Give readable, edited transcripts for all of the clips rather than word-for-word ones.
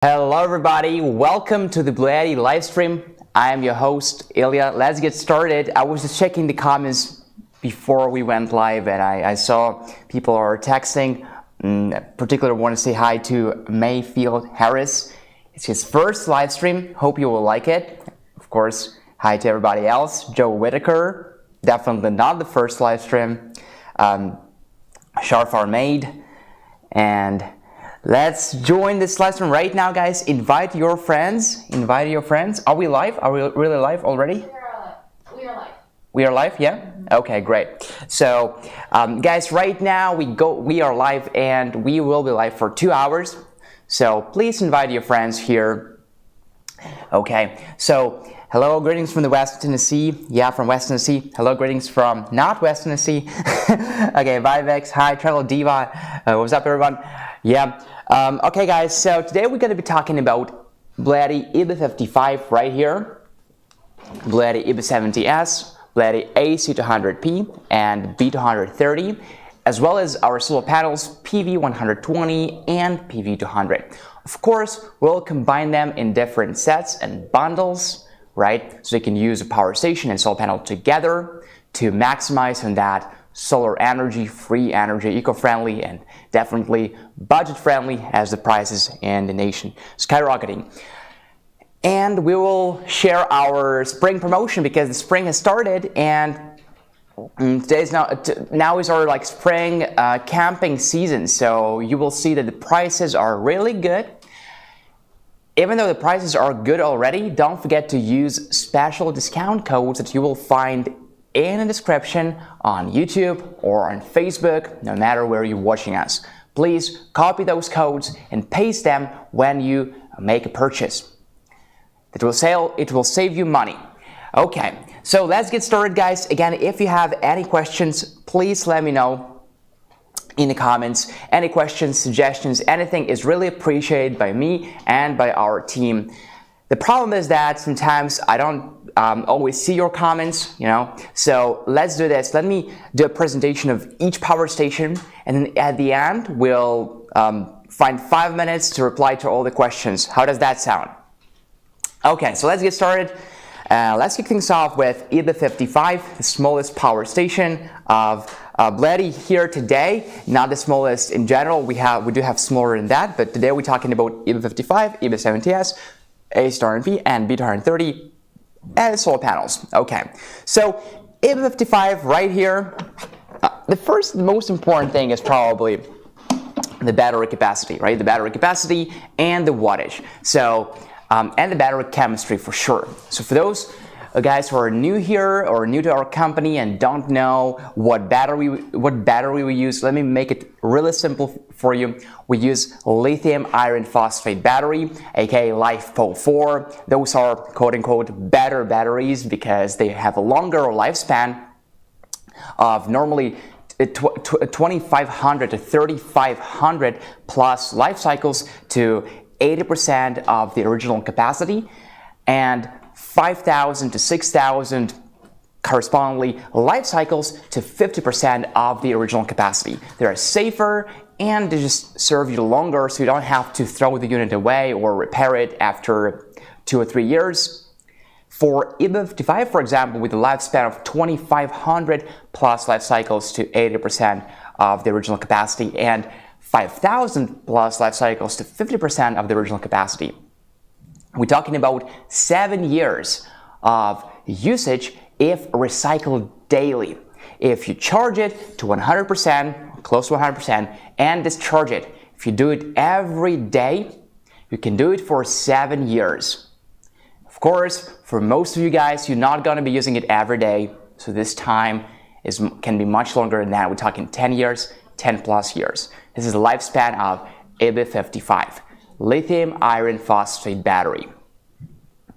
Hello everybody, welcome to the BLUETTI live stream. I am your host, Ilya. Let's get started. I was just checking the comments before we went live and I saw people are texting. Particularly want to say hi to Mayfield Harris. It's his first live stream. Hope you will like it. Of course, hi to everybody else. Joe Whitaker, definitely not the first live stream. Sharfar Maid, and let's join this live stream right now, guys. Invite your friends. Invite your friends. Are we live? Are we really live already? We are live. We are live, yeah? Okay, great. So, guys, right now we are live and we will be live for 2 hours. So please invite your friends here. Okay, so hello, greetings from the West Tennessee. Yeah, from West Tennessee. Hello, greetings from not West Tennessee. Okay, Vivex. Hi, Travel Diva. What's up, everyone? Yeah. Okay, guys. So today we're going to be talking about BLUETTI 𝗣𝗑 right here, BLUETTI 𝗣𝗑70S, BLUETTI AC200P and B230, as well as our solar panels PV120 and PV200. Of course, we'll combine them in different sets and bundles, right? So you can use a power station and solar panel together to maximize on that solar energy, free energy, eco-friendly, and definitely budget-friendly as the prices in the nation skyrocketing. And we will share our spring promotion because the spring has started, and now is our spring camping season. So you will see that the prices are really good. Even though the prices are good already, don't forget to use special discount codes that you will find in the description on YouTube or on Facebook, no matter where you're watching us. Please copy those codes and paste them when you make a purchase. It will save you money. Okay, so let's get started, guys. Again, if you have any questions, please let me know in the comments. Any questions, suggestions, anything is really appreciated by me and by our team. The problem is that sometimes I don't always see your comments, so let's do this. Let me do a presentation of each power station, and then at the end we'll find 5 minutes to reply to all the questions. How does that sound? Okay, so let's get started. Let's kick things off with 𝗣𝗑, the smallest power station of BLUETTI here today. Not the smallest in general. We do have smaller than that, but today we're talking about 𝗣𝗑, 𝗣𝗑70S, AC200P and B230 and solar panels. Okay, so 𝗣𝗑 right here. The most important thing is probably the battery capacity, right? The battery capacity and the wattage. So and the battery chemistry for sure. So for those guys who are new here or new to our company and don't know what battery we use, let me make it really simple for you. We use lithium iron phosphate battery, aka LiFePO4. Those are quote-unquote better batteries because they have a longer lifespan of normally 2,500 to 3,500 plus life cycles to 80% of the original capacity, and 5,000 to 6,000 correspondingly life cycles to 50% of the original capacity. They are safer and they just serve you longer, so you don't have to throw the unit away or repair it after 2 or 3 years. For 𝗣𝗑, for example, with a lifespan of 2,500 plus life cycles to 80% of the original capacity and 5,000 plus life cycles to 50% of the original capacity, we're talking about 7 years of usage if recycled daily. If you charge it to 100%, close to 100%, and discharge it, if you do it every day, you can do it for 7 years. Of course, for most of you guys, you're not going to be using it every day, so this time can be much longer than that. We're talking 10 years, 10 plus years. This is the lifespan of 𝗣𝗑, lithium iron phosphate battery.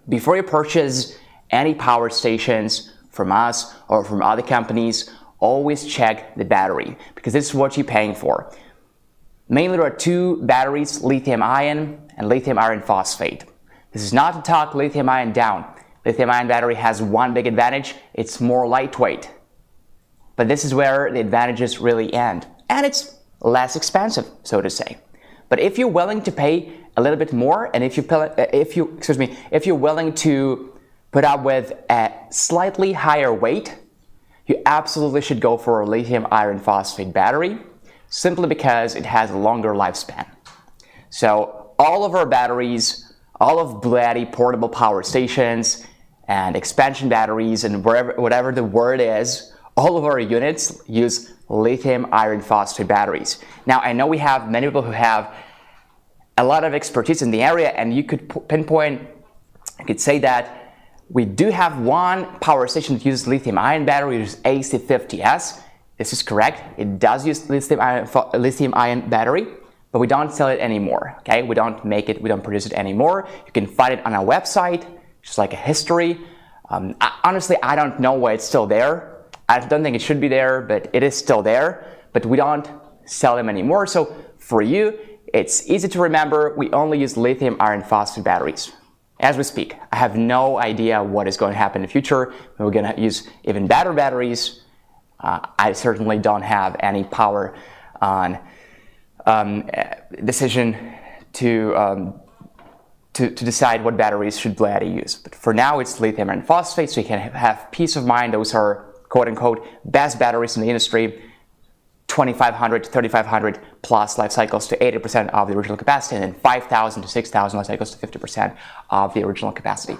Before you purchase any power stations from us or from other companies, always check the battery because this is what you're paying for. Mainly there are 2 batteries, lithium ion and lithium iron phosphate. This is not to talk lithium ion down. Lithium ion battery has one big advantage: it's more lightweight. But this is where the advantages really end. And it's less expensive, so to say. But if you're willing to pay a little bit more, and if you're willing to put up with a slightly higher weight, you absolutely should go for a lithium iron phosphate battery, simply because it has a longer lifespan. So all of our batteries, all of BLUETTI portable power stations and expansion batteries and whatever the word is, all of our units use lithium iron phosphate batteries. Now, I know we have many people who have a lot of expertise in the area, and you could you could say that we do have one power station that uses lithium ion battery, which is AC200P. This is correct. It does use lithium ion battery, but we don't sell it anymore. Okay, we don't make it, we don't produce it anymore. You can find it on our website, just like a history. Honestly, I don't know why it's still there. I don't think it should be there, but it is still there. But we don't sell them anymore. So for you, it's easy to remember. We only use lithium iron phosphate batteries as we speak. I have no idea what is going to happen in the future. We're going to use even better batteries. I certainly don't have any power on decision to decide what batteries should BLUETTI use. But for now, it's lithium iron phosphate, so you can have peace of mind. Those are quote-unquote best batteries in the industry, 2,500 to 3,500 plus life cycles to 80% of the original capacity, and then 5,000 to 6,000 life cycles to 50% of the original capacity.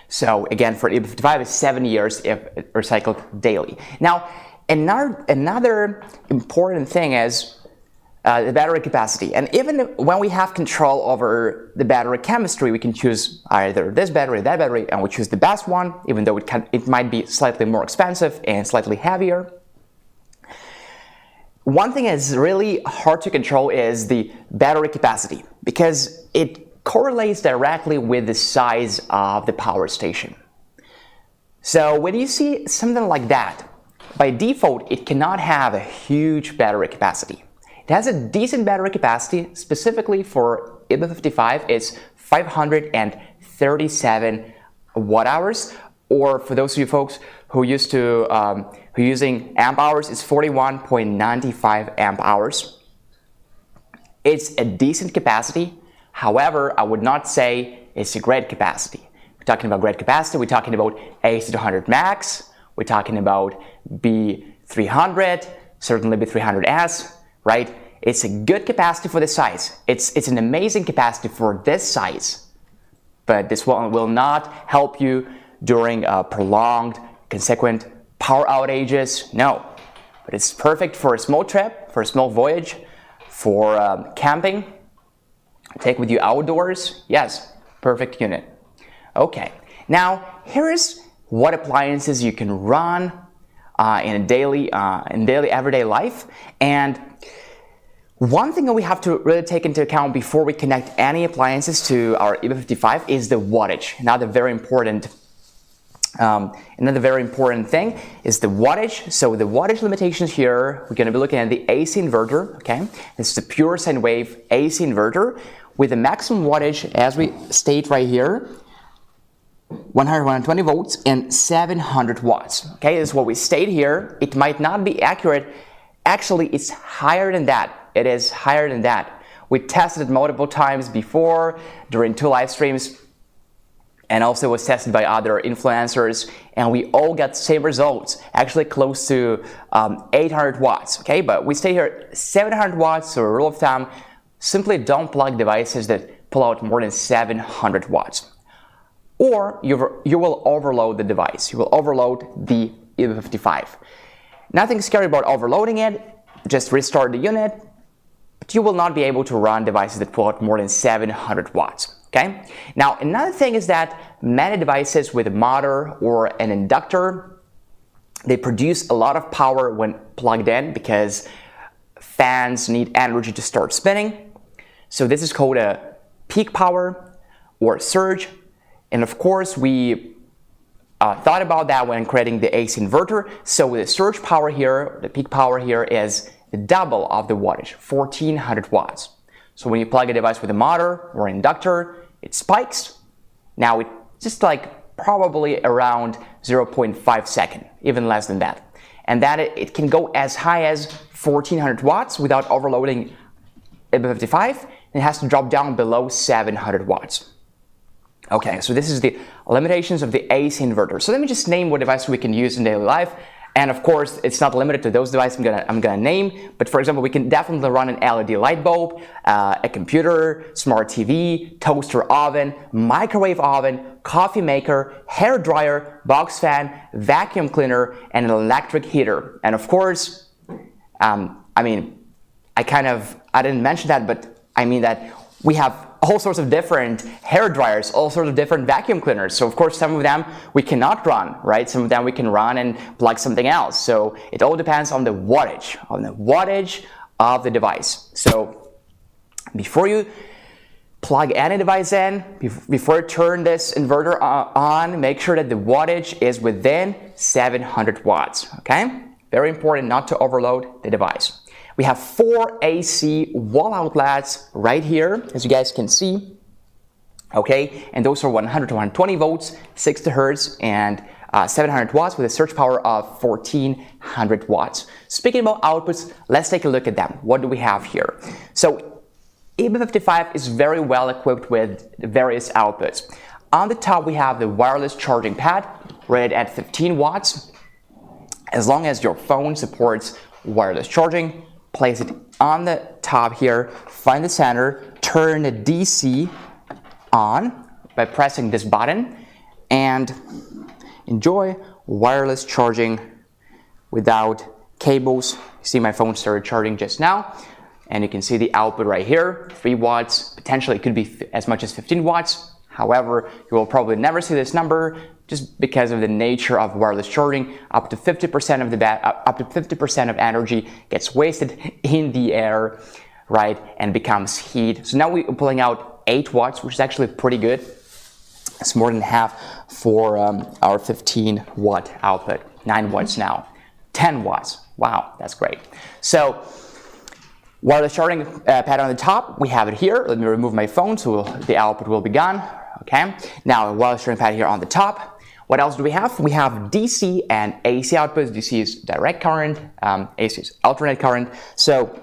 So again, for EB55, it's 7 years if recycled daily. Now, another important thing is the battery capacity. And even when we have control over the battery chemistry, we can choose either this battery or that battery, and we choose the best one, even though it might be slightly more expensive and slightly heavier. One thing that's really hard to control is the battery capacity, because it correlates directly with the size of the power station. So when you see something like that, by default, it cannot have a huge battery capacity. It has a decent battery capacity. Specifically for EB55, it's 537 watt-hours, or for those of you folks who are using amp hours, it's 41.95 amp hours. It's a decent capacity. However, I would not say it's a great capacity. We're talking about great capacity. We're talking about AC200 Max. We're talking about B300, certainly B300S. Right? It's a good capacity for this size. It's an amazing capacity for this size, but this one will not help you during prolonged, consequent power outages. No, but it's perfect for a small trip, for a small voyage, for camping. Take with you outdoors. Yes, perfect unit. Okay, now here is what appliances you can run in daily everyday life. And one thing that we have to really take into account before we connect any appliances to our EB55 is the wattage. Another very important thing is the wattage. So the wattage limitations here, we're going to be looking at the AC inverter. Okay, this is a pure sine wave AC inverter with a maximum wattage, as we state right here, 120 volts and 700 watts. Okay, this is what we state here. It might not be accurate. Actually, it's higher than that. It is higher than that. We tested it multiple times before during 2 live streams, and also was tested by other influencers, and we all got the same results, actually close to 800 watts. Okay, but we stay here 700 watts. So a rule of thumb: simply don't plug devices that pull out more than 700 watts. Or you will overload the device. You will overload the EB55. Nothing scary about overloading it. Just restart the unit. But you will not be able to run devices that pull out more than 700 watts. Okay? Now, another thing is that many devices with a motor or an inductor, they produce a lot of power when plugged in because fans need energy to start spinning. So this is called a peak power or surge. And of course, we thought about that when creating the AC inverter. So the surge power here, the peak power here, is the double of the wattage, 1400 watts. So when you plug a device with a motor or inductor, it spikes. Now it's just like probably around 0.5 seconds, even less than that. And that it can go as high as 1400 watts without overloading EB55, It has to drop down below 700 watts. Okay, so this is the limitations of the AC inverter. So let me just name what device we can use in daily life. And of course, it's not limited to those devices I'm gonna name, but for example, we can definitely run an LED light bulb, a computer, smart TV, toaster oven, microwave oven, coffee maker, hair dryer, box fan, vacuum cleaner, and an electric heater. And of course, I didn't mention that, but I mean that we have all sorts of different hair dryers, all sorts of different vacuum cleaners. So of course, some of them we cannot run, right? Some of them we can run and plug something else. So it all depends on the wattage of the device. So before you plug any device in, before you turn this inverter on, make sure that the wattage is within 700 watts, okay? Very important not to overload the device. We have 4 AC wall outlets right here, as you guys can see, okay? And those are 100 to 120 volts, 60 hertz, and 700 watts with a surge power of 1400 watts. Speaking about outputs, let's take a look at them. What do we have here? So EB55 is very well equipped with various outputs. On the top, we have the wireless charging pad rated at 15 watts. As long as your phone supports wireless charging, place it on the top here, find the center, turn the DC on by pressing this button, and enjoy wireless charging without cables. You see my phone started charging just now, and you can see the output right here, 3 watts, potentially it could be as much as 15 watts. However, you will probably never see this number just because of the nature of wireless charging. Up to 50% of energy gets wasted in the air, right, and becomes heat. So now we're pulling out 8 watts, which is actually pretty good. It's more than half for our 15 watt output. 9 watts now, 10 watts. Wow, that's great. So wireless charging pad on the top, we have it here. Let me remove my phone so the output will be gone. Okay, now a wireless charging pad here on the top. What else do we have? We have DC and AC outputs. DC is direct current, AC is alternate current. So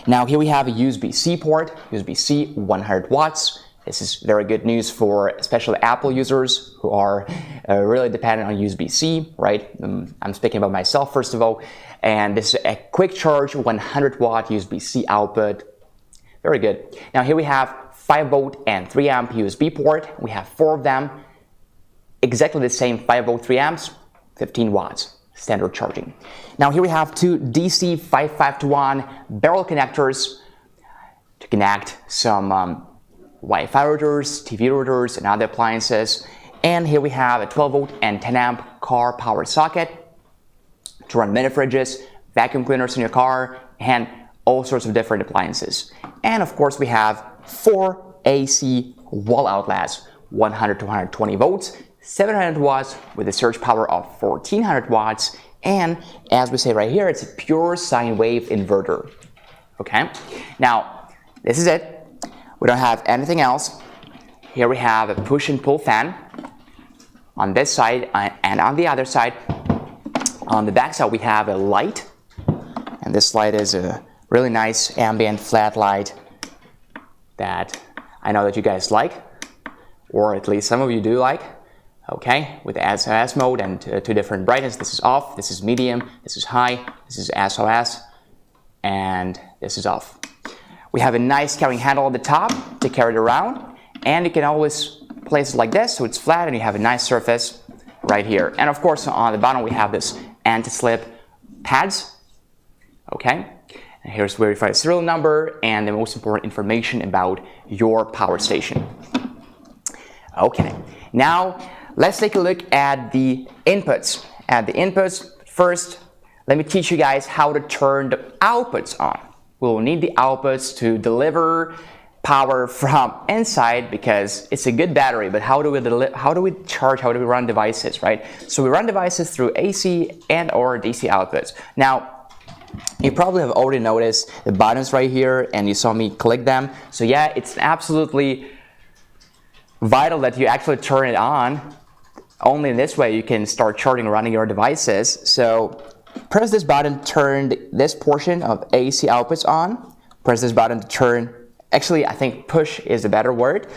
now here we have a USB-C port, USB-C 100 watts. This is very good news for especially Apple users who are really dependent on USB-C, right? I'm speaking about myself first of all. And this is a quick charge 100 watt USB-C output. Very good. Now here we have 5 volt and 3 amp USB port. We have 4 of them. Exactly the same 5 volt 3 amps, 15 watts, standard charging. Now here we have 2 DC 5521 barrel connectors to connect some Wi-Fi routers, TV routers, and other appliances. And here we have a 12 volt and 10 amp car power socket to run mini fridges, vacuum cleaners in your car, and all sorts of different appliances. And of course we have 4 AC wall outlets, 100 to 120 volts, 700 watts with a surge power of 1400 watts, and as we say right here, it's a pure sine wave inverter. Okay, now this is it. We don't have anything else. Here we have a push and pull fan on this side and on the other side. On the back side we have a light, and this light is a really nice ambient flat light that I know that you guys like, or at least some of you do like. Okay, with the SOS mode and 2 different brightness. This is off, this is medium, this is high, this is SOS, and this is off. We have a nice carrying handle at the top to carry it around, and you can always place it like this so it's flat and you have a nice surface right here. And of course on the bottom we have this anti-slip pads. Okay, and here's verified serial number and the most important information about your power station. Okay, now let's take a look at the inputs. First, let me teach you guys how to turn the outputs on. We'll need the outputs to deliver power from inside because it's a good battery, but how do we charge, how do we run devices, right? So we run devices through AC and or DC outputs. Now, you probably have already noticed the buttons right here and you saw me click them. So yeah, it's absolutely vital that you actually turn it on. Only in this way you can start charging and running your devices. So press this button to turn this portion of AC outputs on. Press this button to turn actually I think push is a better word.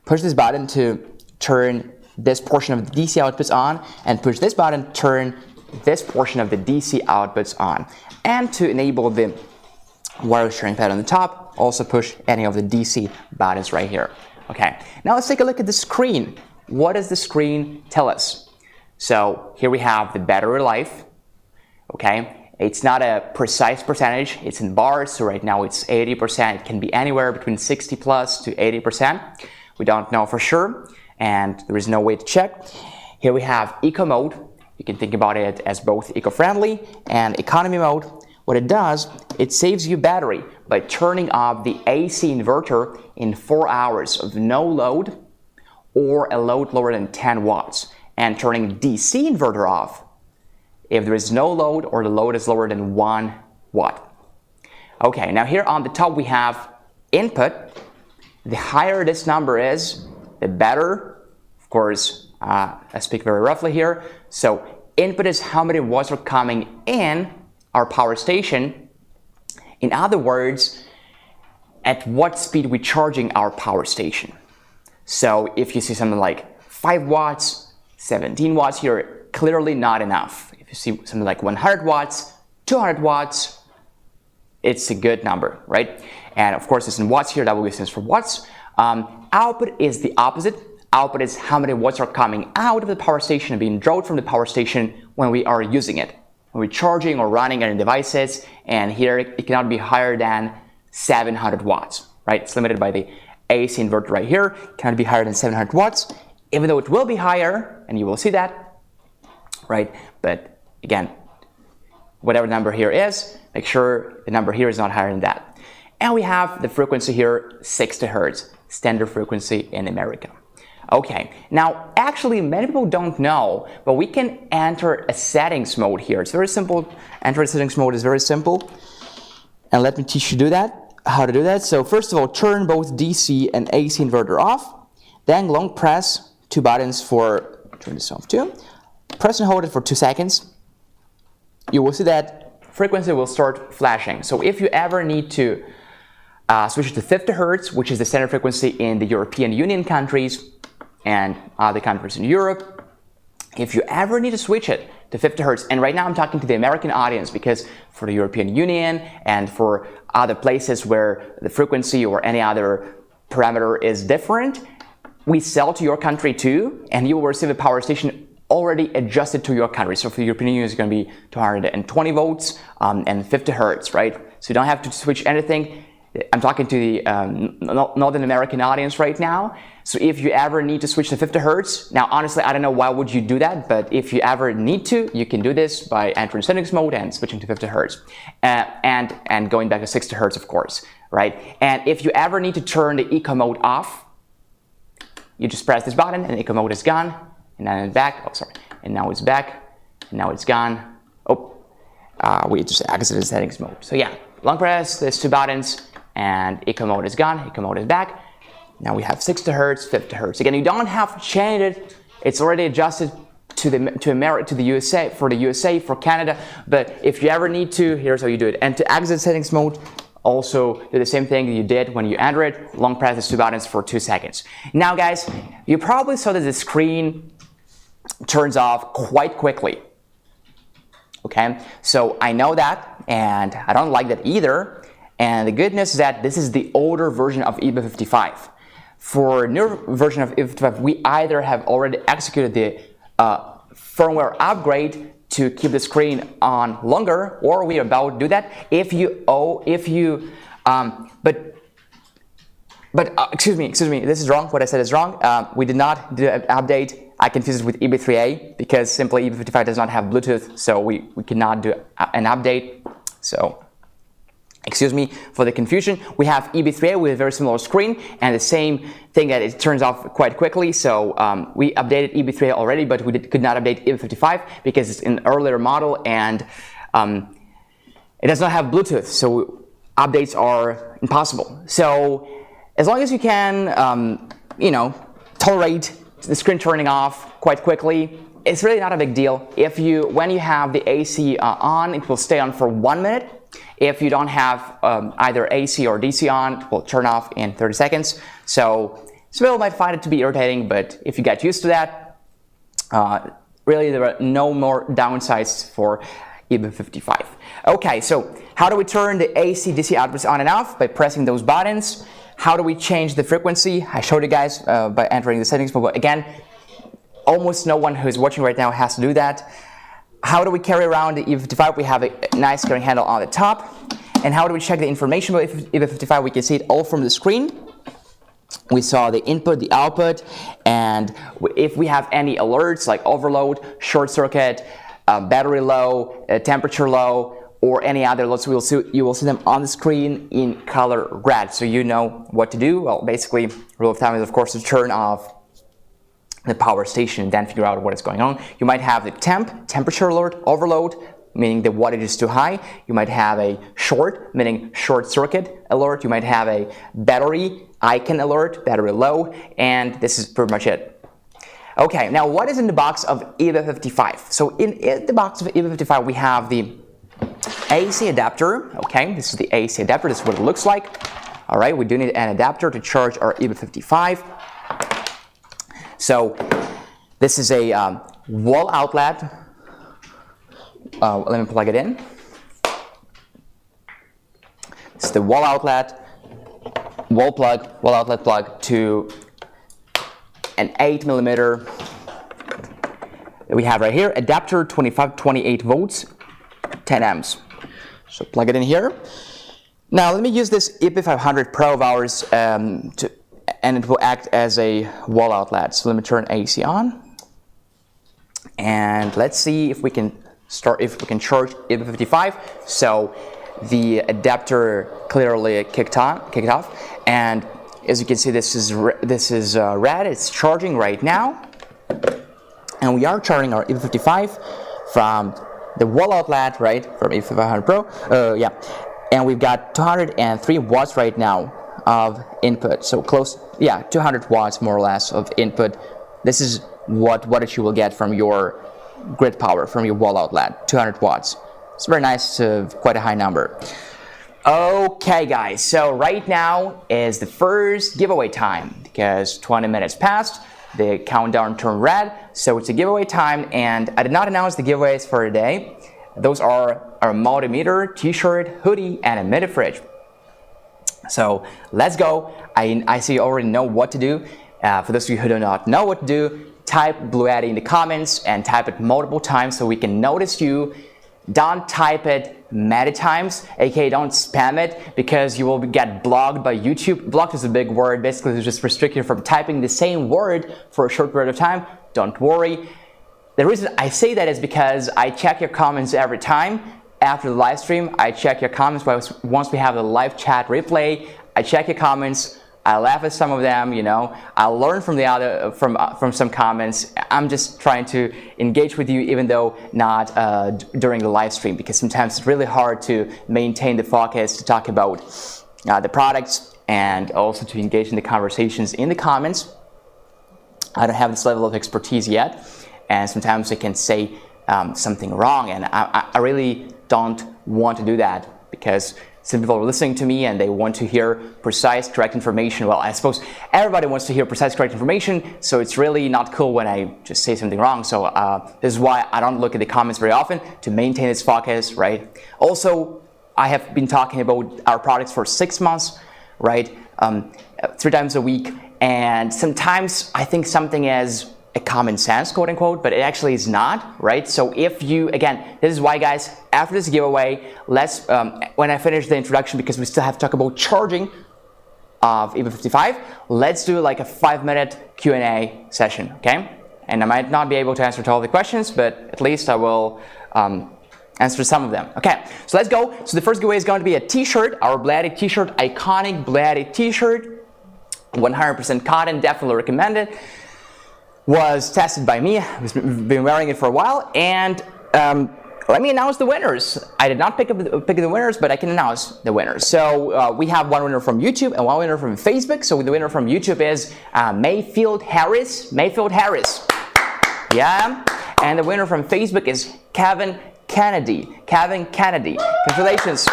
Push this button to turn this portion of the DC outputs on, and push this button to turn this portion of the DC outputs on. And to enable the wireless charging pad on the top, also push any of the DC buttons right here. Okay, now let's take a look at the screen. What does the screen tell us? So here we have the battery life. Okay, it's not a precise percentage, it's in bars, so right now it's 80%. It can be anywhere between 60 plus to 80%. We don't know for sure, and there is no way to check. Here we have eco mode. You can think about it as both eco-friendly and economy mode. What it does, it saves you battery by turning off the AC inverter in 4 hours of no load or a load lower than 10 watts, and turning DC inverter off if there is no load or the load is lower than 1 watt. Okay, now here on the top we have input. The higher this number is, the better. Of course, I speak very roughly here. So input is how many watts are coming in our power station. In other words, at what speed we're charging our power station. So if you see something like 5 watts, 17 watts here, clearly not enough. If you see something like 100 watts, 200 watts, it's a good number, right? And of course it's in watts here, W stands for watts. Output is the opposite. Output is how many watts are coming out of the power station and being drawn from the power station when we are using it. When we're charging or running our devices, and here it cannot be higher than 700 watts, right? It's limited by the AC inverter right here, cannot be higher than 700 watts, even though it will be higher, and you will see that, right? But again, whatever the number here is, make sure the number here is not higher than that. And we have the frequency here, 60 Hertz, standard frequency in America. Okay, now actually many people don't know, but we can enter a settings mode here. It's very simple. Enter a settings mode is very simple. And let me teach you how to do that. So first of all, turn both DC and AC inverter off. Then long press 2 buttons for, turn this off too. Press and hold it for 2 seconds. You will see that frequency will start flashing. So if you ever need to switch to 50 Hertz, which is the standard frequency in the European Union countries and other countries in Europe, if you ever need to switch it to 50 Hertz, and right now I'm talking to the American audience because for the European Union and for other places where the frequency or any other parameter is different, we sell to your country too, and you will receive a power station already adjusted to your country. So for the European Union, it's going to be 220 volts and 50 Hertz, right? So you don't have to switch anything. I'm talking to the Northern American audience right now. So if you ever need to switch to 50 Hertz, now honestly, I don't know why would you do that, but if you ever need to, you can do this by entering settings mode and switching to 50 Hertz. And going back to 60 Hertz, of course, right? And if you ever need to turn the eco mode off, you just press this button and eco mode is gone. And then it's back, oh sorry, and now it's back, and now it's gone. Oh, we just exited settings mode. So yeah, long press, there's 2 buttons, and eco mode is gone, eco mode is back. Now we have 60 Hertz, 50 Hertz. Again, you don't have to change it. It's already adjusted to the USA, for Canada. But if you ever need to, here's how you do it. And to exit settings mode, also do the same thing you did when you enter it. Long press the 2 buttons for 2 seconds. Now guys, you probably saw that the screen turns off quite quickly. Okay, so I know that, and I don't like that either. And the good news is that this is the older version of EB55. For newer version of EB55, we either have already executed the firmware upgrade to keep the screen on longer, or we are about to do that. Excuse me, this is wrong. What I said is wrong. We did not do an update. I confused it with EB3A because simply EB55 does not have Bluetooth, so we cannot do an update. So excuse me for the confusion. We have EB3A with a very similar screen and the same thing that it turns off quite quickly. So we updated EB3A already, but we could not update EB55 because it's an earlier model and it does not have Bluetooth. So updates are impossible. So as long as you can, tolerate the screen turning off quite quickly, it's really not a big deal. When you have the AC on, it will stay on for 1 minute. If you don't have either AC or DC on, it will turn off in 30 seconds. So some people might find it to be irritating, but if you get used to that, really there are no more downsides for 𝗣𝗑55. Okay, so how do we turn the AC DC outputs on and off? By pressing those buttons. How do we change the frequency? I showed you guys by entering the settings, but again, almost no one who's watching right now has to do that. How do we carry around the 𝗣𝗑55? We have a nice carrying handle on the top. And how do we check the information about 𝗣𝗑55? We can see it all from the screen. We saw the input, the output, and if we have any alerts like overload, short circuit, battery low, temperature low, or any other alerts, you will see them on the screen in color red, so you know what to do. Well, basically, rule of thumb is of course to turn off the power station and then figure out what is going on. You might have the temperature alert, overload, meaning the wattage is too high. You might have a short, meaning short circuit alert. You might have a battery icon alert, battery low, and this is pretty much it. Okay, now what is in the box of 𝗣𝗑55? So in the box of 𝗣𝗑55 we have the AC adapter. Okay, this is the AC adapter. This is what it looks like. All right, we do need an adapter to charge our 𝗣𝗑55. So this is a wall outlet. Let me plug it in. It's the wall outlet, wall outlet plug to an 8mm that we have right here. Adapter 28 volts, 10 amps. So plug it in here. Now let me use this 𝗣𝗑500 Pro of ours and it will act as a wall outlet. So let me turn AC on, and let's see if we can charge 𝗣𝗑55. So the adapter clearly kicked off, and as you can see, this is red. It's charging right now, and we are charging our 𝗣𝗑55 from the wall outlet, right, from 𝗣𝗑500 Pro. Yeah, and we've got 203 watts right now of input. So close, yeah, 200 watts more or less of input. This is what wattage you will get from your grid power, from your wall outlet, 200 watts. It's very nice, quite a high number. Okay guys, so right now is the first giveaway time because 20 minutes passed, the countdown turned red, so it's a giveaway time, and I did not announce the giveaways for today. Those are our multimeter, t-shirt, hoodie, and a mini fridge. So let's go. I see you already know what to do. For those of you who do not know what to do, type BLUETTI in the comments and type it multiple times so we can notice you. Don't type it many times, aka don't spam it, because you will get blocked by YouTube. Blocked is a big word. Basically, it's just restricted from typing the same word for a short period of time. Don't worry. The reason I say that is because I check your comments every time. After the live stream, I check your comments. Once we have the live chat replay, I check your comments. I laugh at some of them, you know. I learn from from some comments. I'm just trying to engage with you, even though not during the live stream, because sometimes it's really hard to maintain the focus to talk about the products and also to engage in the conversations in the comments. I don't have this level of expertise yet, and sometimes I can say something wrong, and I really don't want to do that, because some people are listening to me and they want to hear precise, correct information. Well, I suppose everybody wants to hear precise, correct information, so it's really not cool when I just say something wrong. So this is why I don't look at the comments very often, to maintain this focus, right? Also, I have been talking about our products for 6 months, right? 3 times a week, and sometimes I think something is a common sense, quote unquote, but it actually is not, right? So if you, again, this is why, guys, after this giveaway, let's, when I finish the introduction, because we still have to talk about charging of 𝗣𝗑55, let's do like a 5-minute Q&A session, okay? And I might not be able to answer to all the questions, but at least I will answer some of them. Okay, so let's go. So the first giveaway is going to be a t-shirt, our BLUETTI t-shirt, iconic BLUETTI t-shirt, 100% cotton, definitely recommended. Was tested by me. I've been wearing it for a while, and let me announce the winners. I did not pick the winners, but I can announce the winners. So we have one winner from YouTube and one winner from Facebook. So the winner from YouTube is mayfield_harris. Mayfield_harris. Yeah. And the winner from Facebook is 𝗣𝗠 𝗣𝗧. 𝗣𝗠 𝗣𝗧. Congratulations.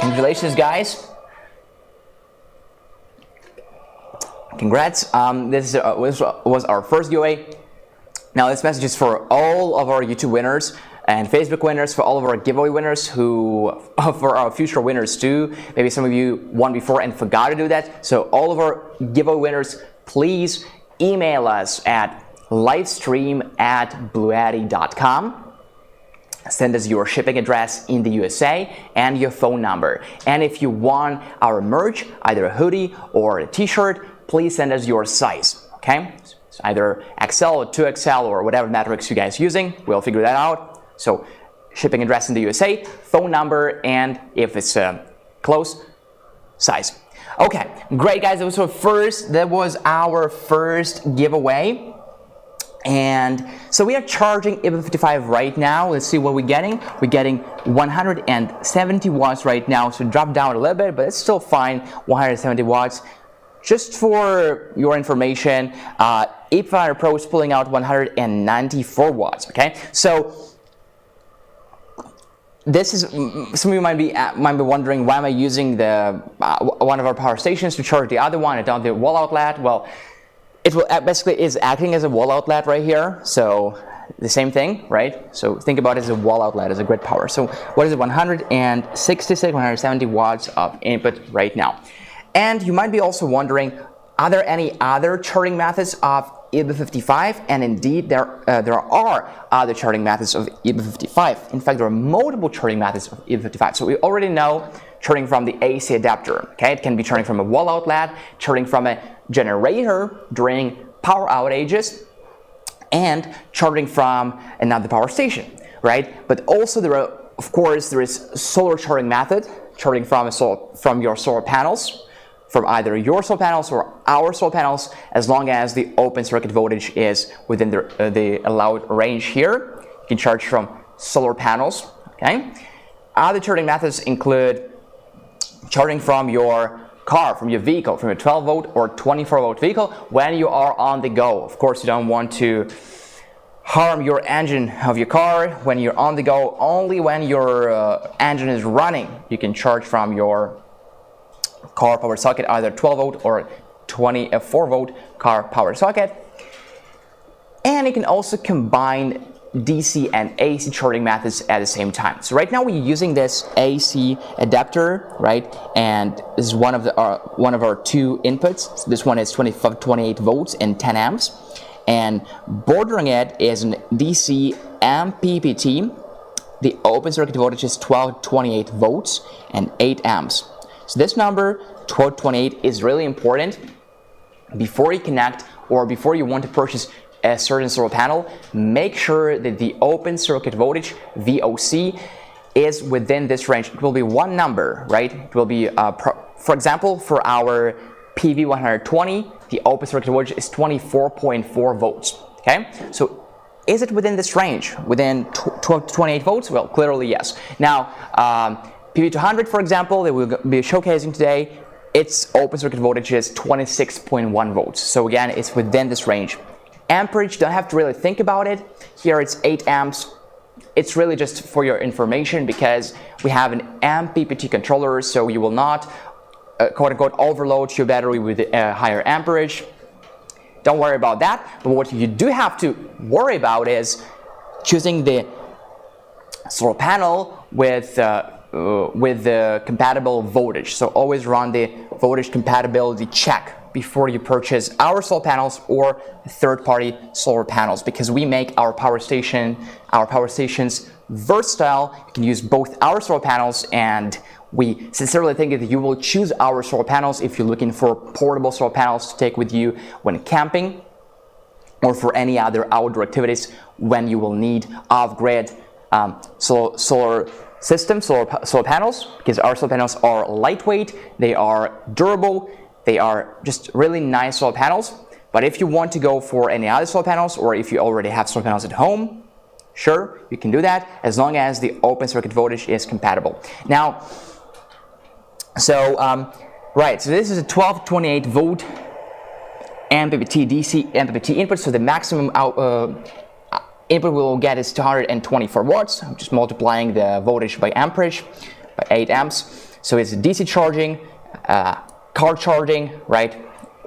Congratulations, guys. Congrats. This was our first giveaway. Now this message is for all of our YouTube winners and Facebook winners, for all of our giveaway winners, for our future winners too. Maybe some of you won before and forgot to do that. So all of our giveaway winners, please email us at livestream@bluetti.com. Send us your shipping address in the USA and your phone number. And if you want our merch, either a hoodie or a t-shirt, please send us your size, okay? So either XL or 2XL or whatever matrix you guys using, we'll figure that out. So shipping address in the USA, phone number, and if it's close, size. Okay, great guys, that was our first giveaway. And so we are charging EB55 right now. Let's see what we're getting. We're getting 170 watts right now, so drop down a little bit, but it's still fine, 170 watts. Just for your information, EP500 Pro is pulling out 194 watts, okay? So this is, some of you might be wondering, why am I using the one of our power stations to charge the other one and not the wall outlet? Well, it basically is acting as a wall outlet right here, so the same thing, right? So think about it as a wall outlet, as a grid power. So what is it, 166, 170 watts of input right now. And you might be also wondering, are there any other charging methods of EB55? And indeed, there are other charging methods of EB55. In fact, there are multiple charging methods of EB55. So we already know charging from the AC adapter, okay? It can be charging from a wall outlet, charging from a generator during power outages, and charging from another power station, right? But also of course, there is solar charging method, charging from your solar panels, from either your solar panels or our solar panels, as long as the open circuit voltage is within the allowed range here. You can charge from solar panels, okay? Other charging methods include charging from your car, from your vehicle, from a 12 volt or 24 volt vehicle when you are on the go. Of course, you don't want to harm your engine of your car when you're on the go. Only when your engine is running, you can charge from your car power socket, either 12 volt or 24 volt car power socket. And you can also combine DC and AC charging methods at the same time. So right now we're using this AC adapter, right? And this is one of our two inputs. So this one is 28 volts and 10 amps. And bordering it is an DC MPPT. The open circuit voltage is 1228 volts and 8 amps. So this number, 1228, is really important. Before you connect or before you want to purchase a certain solar panel, make sure that the open circuit voltage, VOC, is within this range. It will be one number, right? It will be, for example, for our PV120, the open circuit voltage is 24.4 volts, okay? So is it within this range, within 12 to 28 volts? Well, clearly yes. Now, PV200, for example, that we'll be showcasing today, its open circuit voltage is 26.1 volts. So again, it's within this range. Amperage, don't have to really think about it. Here it's 8 amps. It's really just for your information because we have an MPPT controller, so you will not quote-unquote overload your battery with a higher amperage. Don't worry about that. But what you do have to worry about is choosing the solar panel with the compatible voltage. So always run the voltage compatibility check before you purchase our solar panels or third-party solar panels, because we make our power stations versatile. You can use both our solar panels, and we sincerely think that you will choose our solar panels if you're looking for portable solar panels to take with you when camping or for any other outdoor activities when you will need off-grid solar panels, because our solar panels are lightweight, they are durable, they are just really nice solar panels. But if you want to go for any other solar panels, or if you already have solar panels at home, sure, you can do that as long as the open circuit voltage is compatible. Now, so this is a 1228 volt MPPT DC MPPT input. So the maximum input we will get is 224 watts. I'm just multiplying the voltage by amperage by 8 amps. So it's DC charging, car charging, right,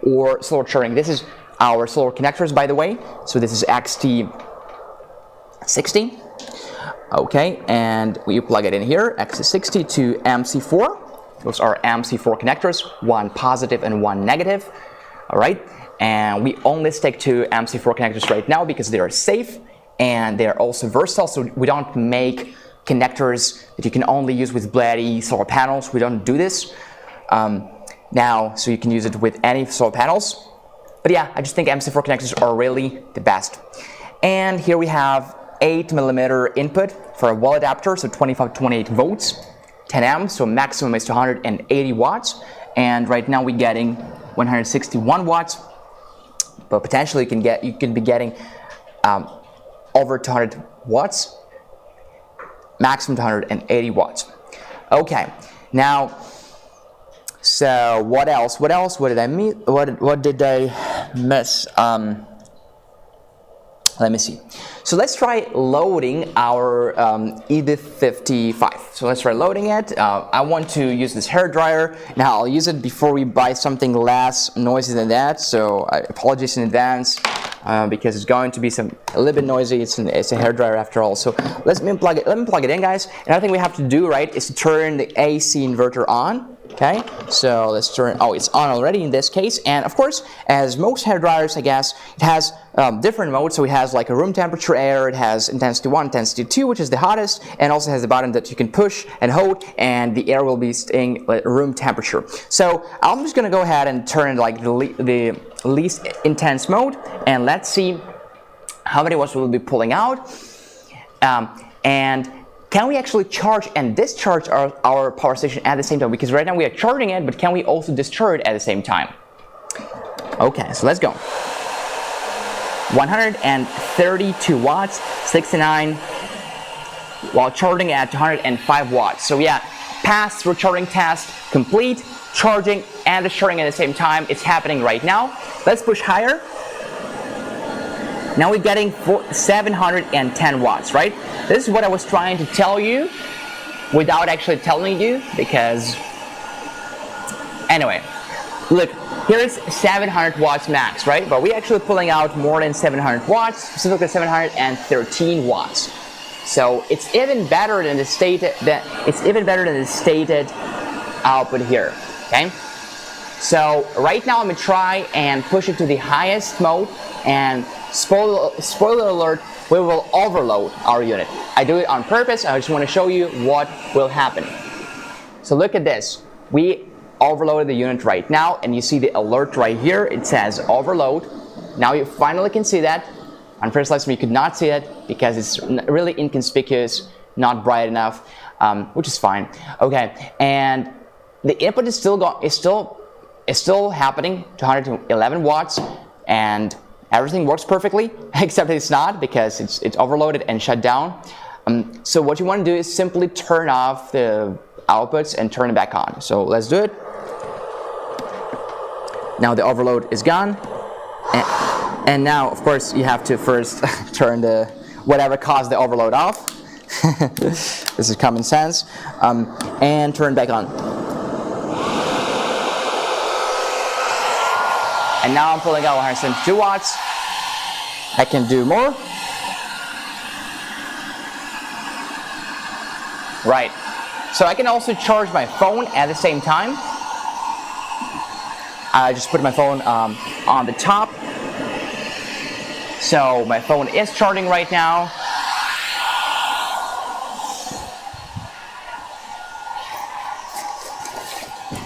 or solar charging. This is our solar connectors, by the way. So this is XT60. Okay, and we plug it in here, XT60 to MC4. Those are MC4 connectors, one positive and one negative. All right, and we only stick to MC4 connectors right now because they are safe and they are also versatile. So we don't make connectors that you can only use with BLUETTI solar panels. We don't do this now, so you can use it with any solar panels. But yeah, I just think MC4 connectors are really the best. And here we have 8mm input for a wall adapter, so 25 to 28 volts, 10 amps, so maximum is 280 watts. And right now we're getting 161 watts, but potentially you can be getting over 200 watts, maximum 280 watts. Okay, now, so what else? What did I miss? What did I miss? Let me see. So let's try loading our EB55. So let's try loading it. I want to use this hair dryer. Now I'll use it before we buy something less noisy than that. So I apologize in advance because it's going to be a little bit noisy. It's a hair dryer after all. So let me plug it in, guys. Another thing we have to do, right, is to turn the AC inverter on. Okay, so let's turn, oh, it's on already in this case. And of course, as most hair dryers, I guess, it has different modes. So it has like a room temperature air, it has intensity 1, intensity 2, which is the hottest, and also has a button that you can push and hold, and the air will be staying at room temperature. So I'm just gonna go ahead and turn like the least intense mode, and let's see how many watts we'll be pulling out. And can we actually charge and discharge our power station at the same time? Because right now we are charging it, but can we also discharge it at the same time? Okay, so let's go. 132 watts, 69, while charging at 205 watts. So yeah, pass through charging test complete, charging and discharging at the same time. It's happening right now. Let's push higher. Now we're getting 710 watts, right? This is what I was trying to tell you without actually telling you, because anyway, look, here is 700 watts max, right? But we're actually pulling out more than 700 watts, specifically 713 watts. So it's even better than the stated output here, okay? So right now I'm gonna try and push it to the highest mode, and spoiler alert, we will overload our unit. I do it on purpose. I just want to show you what will happen. So look at this. We overloaded the unit right now, and you see the alert right here. It says overload. Now you finally can see that. On first lesson you could not see it because it's really inconspicuous, not bright enough, which is fine. Okay, and the input is still happening, 211 watts, and everything works perfectly, except it's not, because it's overloaded and shut down. So what you want to do is simply turn off the outputs and turn it back on. So let's do it. Now the overload is gone. And now, of course, you have to first turn whatever caused the overload off. This is common sense. And turn back on. And now I'm pulling out 172 watts. I can do more. Right. So I can also charge my phone at the same time. I just put my phone on the top. So my phone is charging right now.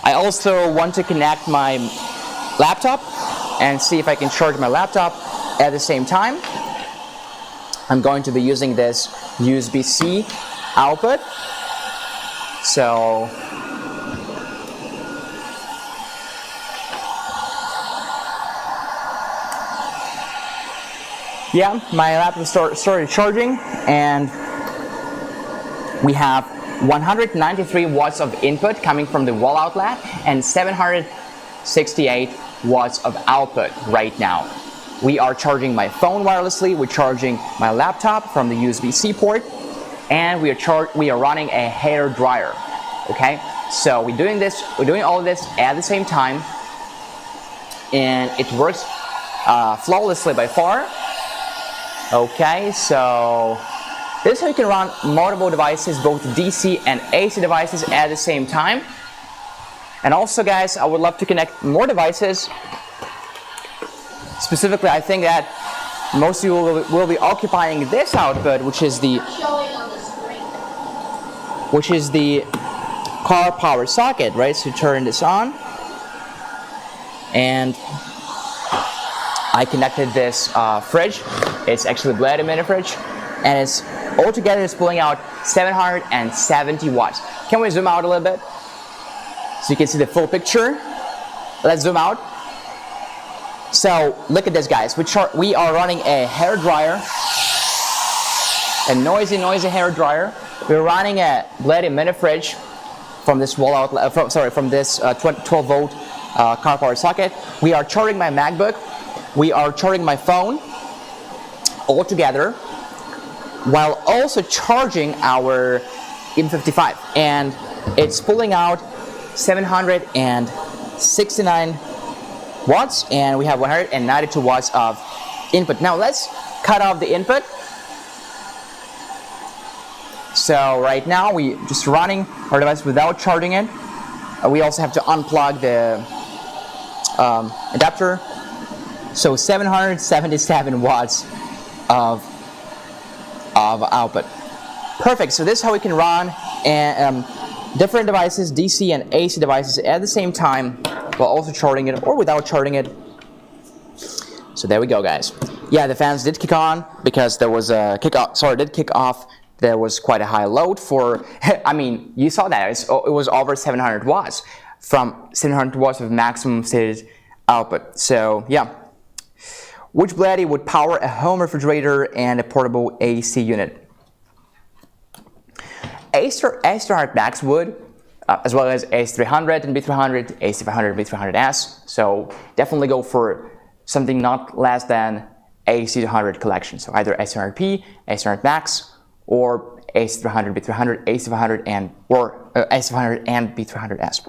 I also want to connect my laptop and see if I can charge my laptop at the same time. I'm going to be using this USB-C output. So yeah, my laptop started charging, and we have 193 watts of input coming from the wall outlet and 768 watts of output right now. We are charging my phone wirelessly, we're charging my laptop from the USB-C port, and we are running a hair dryer. Okay, So we're doing all of this at the same time, and it works flawlessly by far. Okay, so this is how you can run multiple devices, both DC and AC devices at the same time. And also, guys, I would love to connect more devices. Specifically, I think that most of you will be occupying this output, which is the car power socket, right? So turn this on, and I connected this fridge. It's actually a BLUETTI mini fridge, and it's altogether it's pulling out 770 watts. Can we zoom out a little bit so you can see the full picture? Let's zoom out. So look at this, guys. We are running a hair dryer, a noisy hair dryer. We're running a BLUETTI mini fridge from this wall outlet. From this 12 volt car power socket. We are charging my MacBook. We are charging my phone all together, while also charging our M55, and it's pulling out 769 watts, and we have 192 watts of input. Now let's cut off the input. So right now we just running our device without charging it. We also have to unplug the adapter. So 777 watts of output. Perfect. So this is how we can run different devices, DC and AC devices at the same time, while also charging it or without charging it. So there we go, guys. Yeah, the fans did kick on because there was a kick off. There was quite a high load for, I mean, you saw that. It was over 700 watts from 700 watts of maximum stated output. So yeah. Which BLUETTI would power a home refrigerator and a portable AC unit? AC200 Max would, as well as AC300 and B300, AC500 and B300S. So definitely go for something not less than AC200 collection. So either AC200P, AC200 Max, or AC300, B300, AC500, AC500 and B300S.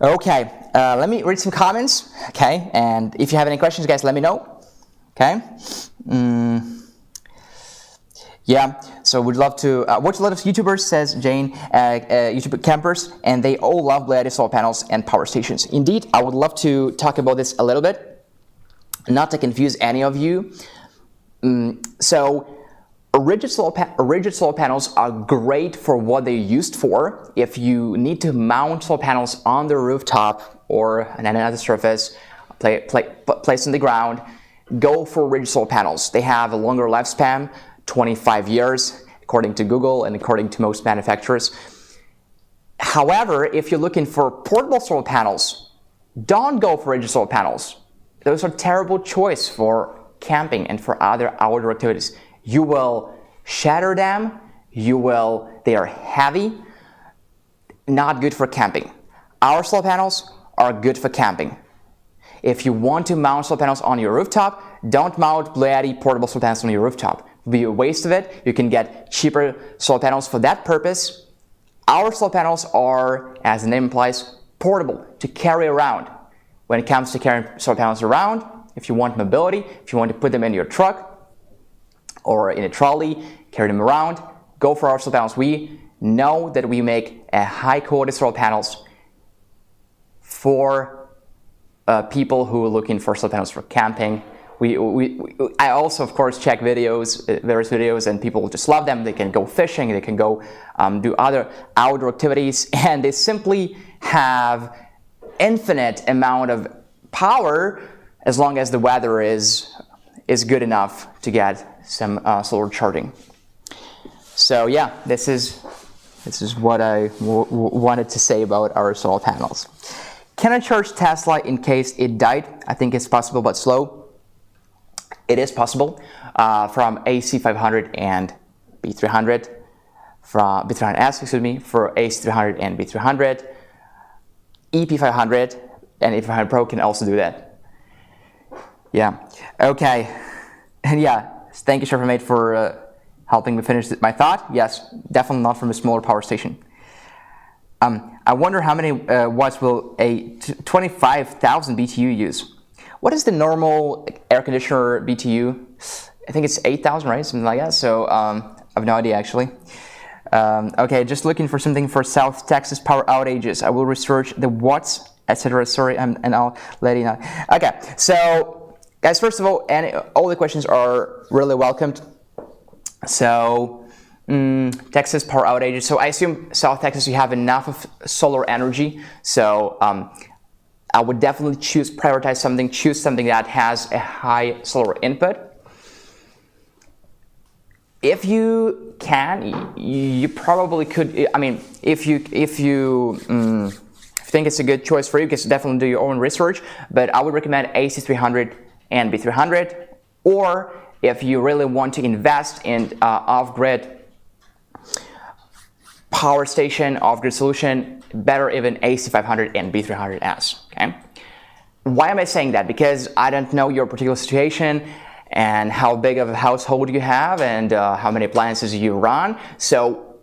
Okay, let me read some comments. Okay, and if you have any questions, guys, let me know. Okay. Yeah, so we'd love to watch a lot of YouTubers, says Jane, YouTube campers, and they all love BLUETTI solar panels and power stations. Indeed, I would love to talk about this a little bit, not to confuse any of you. So rigid solar panels are great for what they're used for. If you need to mount solar panels on the rooftop or on another surface, placed on the ground, go for rigid solar panels. They have a longer lifespan, 25 years, according to Google and according to most manufacturers. However, if you're looking for portable solar panels, don't go for rigid solar panels. Those are a terrible choice for camping and for other outdoor activities. You will shatter them, they are heavy, not good for camping. Our solar panels are good for camping. If you want to mount solar panels on your rooftop, don't mount BLUETTI portable solar panels on your rooftop. It will be a waste of it. You can get cheaper solar panels for that purpose. Our solar panels are, as the name implies, portable, to carry around. When it comes to carrying solar panels around, if you want mobility, if you want to put them in your truck or in a trolley, carry them around, go for our solar panels. We know that we make a high quality solar panels for people who are looking for solar panels for camping. I also, of course, check various videos, and people just love them. They can go fishing, they can go do other outdoor activities, and they simply have infinite amount of power as long as the weather is good enough to get some solar charging. So yeah, this is what I wanted to say about our solar panels. Can I charge Tesla in case it died? I think it's possible, but slow. It is possible from AC500 and B300, from B300S, excuse me, for AC300 and B300. EP500 and EP500 Pro can also do that. Yeah. Okay. And yeah, thank you, Chef Mate, for helping me finish my thought. Yes, definitely not from a smaller power station. I wonder how many watts will a 25,000 BTU use. What is the normal air conditioner BTU? I think it's 8,000, right? Something like that. So I have no idea actually. Okay, just looking for something for South Texas power outages. I will research the watts, etc. Sorry, and I'll let you know. Okay, so guys, first of all, all the questions are really welcomed. So Texas power outages. So I assume South Texas, you have enough of solar energy. So I would definitely choose something that has a high solar input. If you can, you probably could. I mean, if you think it's a good choice for you, you can definitely do your own research. But I would recommend AC200 and B300. Or if you really want to invest in off-grid power station, off-grid solution, better even AC500 and B300S. Okay. Why am I saying that? Because I don't know your particular situation and how big of a household you have and how many appliances you run. So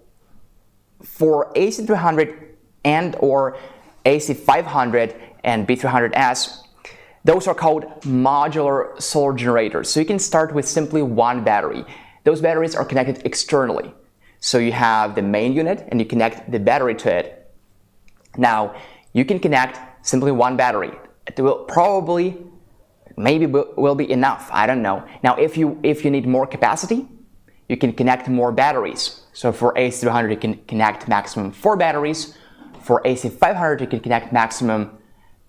for AC300 and or AC500 and B300S, those are called modular solar generators. So you can start with simply one battery. Those batteries are connected externally. So you have the main unit and you connect the battery to it. Now you can connect simply one battery. It will probably maybe will be enough. I don't know. Now, if you need more capacity, you can connect more batteries. So for AC200, you can connect maximum 4 batteries. For AC500, you can connect maximum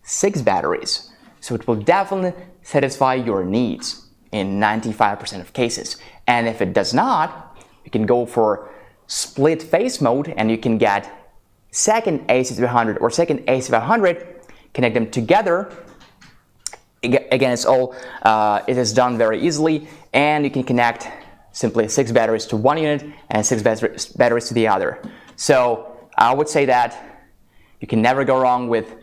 6 batteries. So it will definitely satisfy your needs in 95% of cases. And if it does not, you can go for split phase mode and you can get second AC300 or second AC500, connect them together. Again, it is done very easily, and you can connect simply 6 batteries to one unit and 6 batteries to the other. So I would say that you can never go wrong with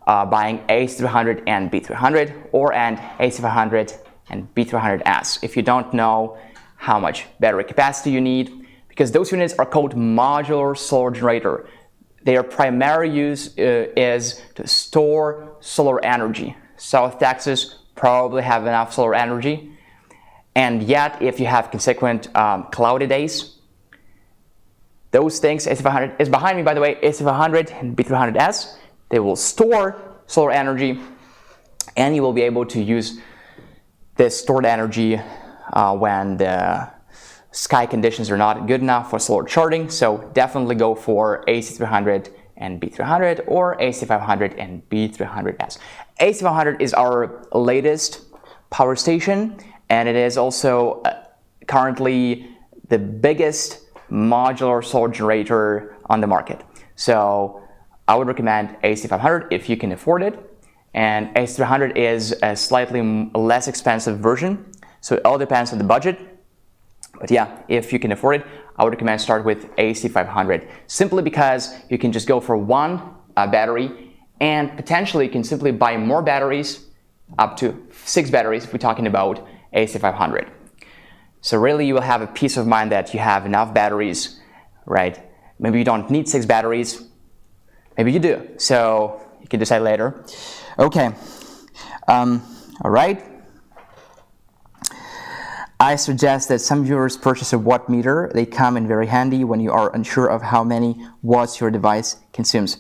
buying AC300 and B300 or an AC500 and B300S if you don't know how much battery capacity you need, because those units are called modular solar generator. Their primary use is to store solar energy. South Texas probably have enough solar energy, and yet if you have consequent cloudy days, those things, AC500 is behind me by the way, AC500 and B300S, they will store solar energy, and you will be able to use this stored energy when the sky conditions are not good enough for solar charging. So definitely go for AC300 and B300 or AC500 and B300S. AC500 is our latest power station, and it is also currently the biggest modular solar generator on the market. So I would recommend AC500 if you can afford it, and AC300 is a slightly less expensive version, so it all depends on the budget. But yeah, if you can afford it, I would recommend start with AC500, simply because you can just go for one battery, and potentially you can simply buy more batteries, up to 6 batteries if we're talking about AC500. So really you will have a peace of mind that you have enough batteries, right? Maybe you don't need 6 batteries, maybe you do, so you can decide later. Okay, all right. I suggest that some viewers purchase a watt meter. They come in very handy when you are unsure of how many watts your device consumes.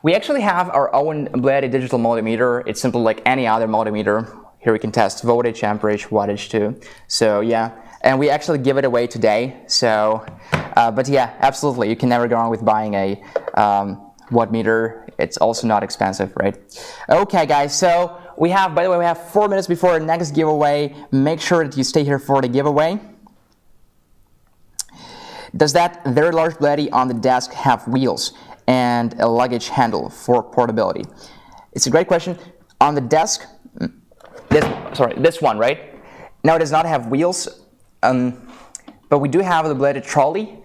We actually have our own BLUETTI digital multimeter. It's simple like any other multimeter. Here we can test voltage, amperage, wattage too. So yeah, and we actually give it away today. So, but yeah, absolutely, you can never go wrong with buying a watt meter. It's also not expensive, right? Okay, guys, so we have, by the way, we have 4 minutes before our next giveaway. Make sure that you stay here for the giveaway. Does that very large BLUETTI on the desk have wheels and a luggage handle for portability? It's a great question. On the desk, this one, right? Now it does not have wheels, but we do have the BLUETTI trolley.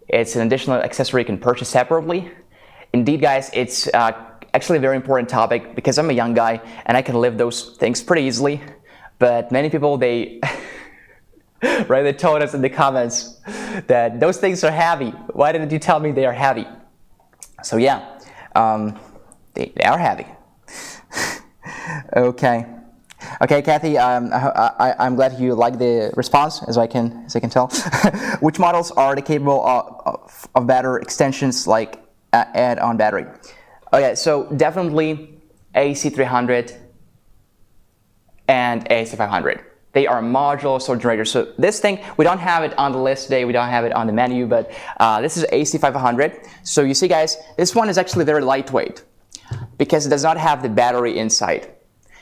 It's an additional accessory you can purchase separately. Indeed, guys, it's actually a very important topic because I'm a young guy and I can lift those things pretty easily. But many people, they right, they told us in the comments that those things are heavy. Why didn't you tell me they are heavy? So yeah, They are heavy. Okay, Kathy. I'm glad you like the response, as I can tell. Which models are they capable of better extensions like add-on battery? Okay, so definitely AC300 and AC500. They are modular solar generators. So this thing, we don't have it on the list today, we don't have it on the menu, but this is AC500. So you see guys, this one is actually very lightweight because it does not have the battery inside.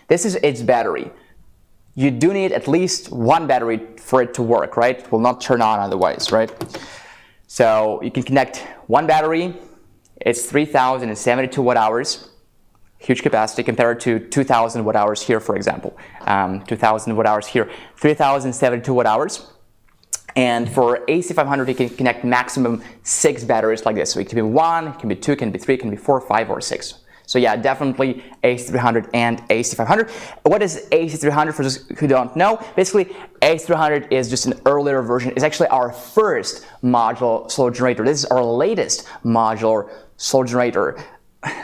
This is its battery. You do need at least one battery for it to work, right? It will not turn on otherwise, right? So you can connect one battery. It's 3072 watt hours. Huge capacity compared to 2000 watt hours here, for example. 2000 watt hours here, 3072 watt hours. And for AC500, you can connect maximum 6 batteries like this. So it can be 1, it can be 2, it can be 3, it can be 4, 5, or 6. So yeah, definitely AC300 and AC500. What is AC300 for those who don't know? Basically, AC300 is just an earlier version. It's actually our first modular solar generator. This is our latest modular solar generator.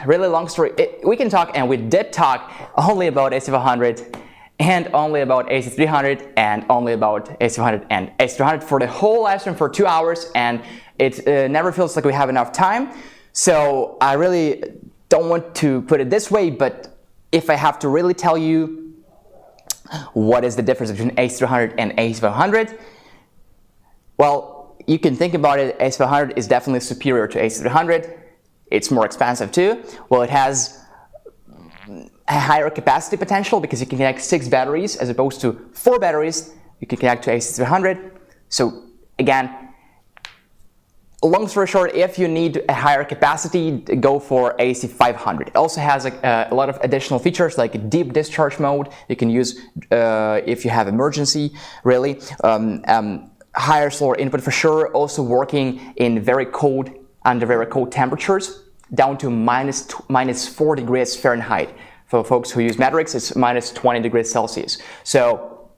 Really long story. We can talk, and we did talk only about AC500 and only about AC300 and only about AC500 and AC300 for the whole live stream for 2 hours, and it never feels like we have enough time. So I really don't want to put it this way, but if I have to really tell you what is the difference between AC300 and AC500, well, you can think about it. AC500 is definitely superior to AC300. It's more expensive too. Well, it has a higher capacity potential because you can connect 6 batteries as opposed to 4 batteries you can connect to AC300. So again, long story short, if you need a higher capacity, go for AC500. It also has a lot of additional features like deep discharge mode. You can use if you have emergency, really. Higher solar input for sure. Also working in under very cold temperatures, down to minus 4 degrees Fahrenheit. For folks who use Matrix, it's minus 20 degrees Celsius. So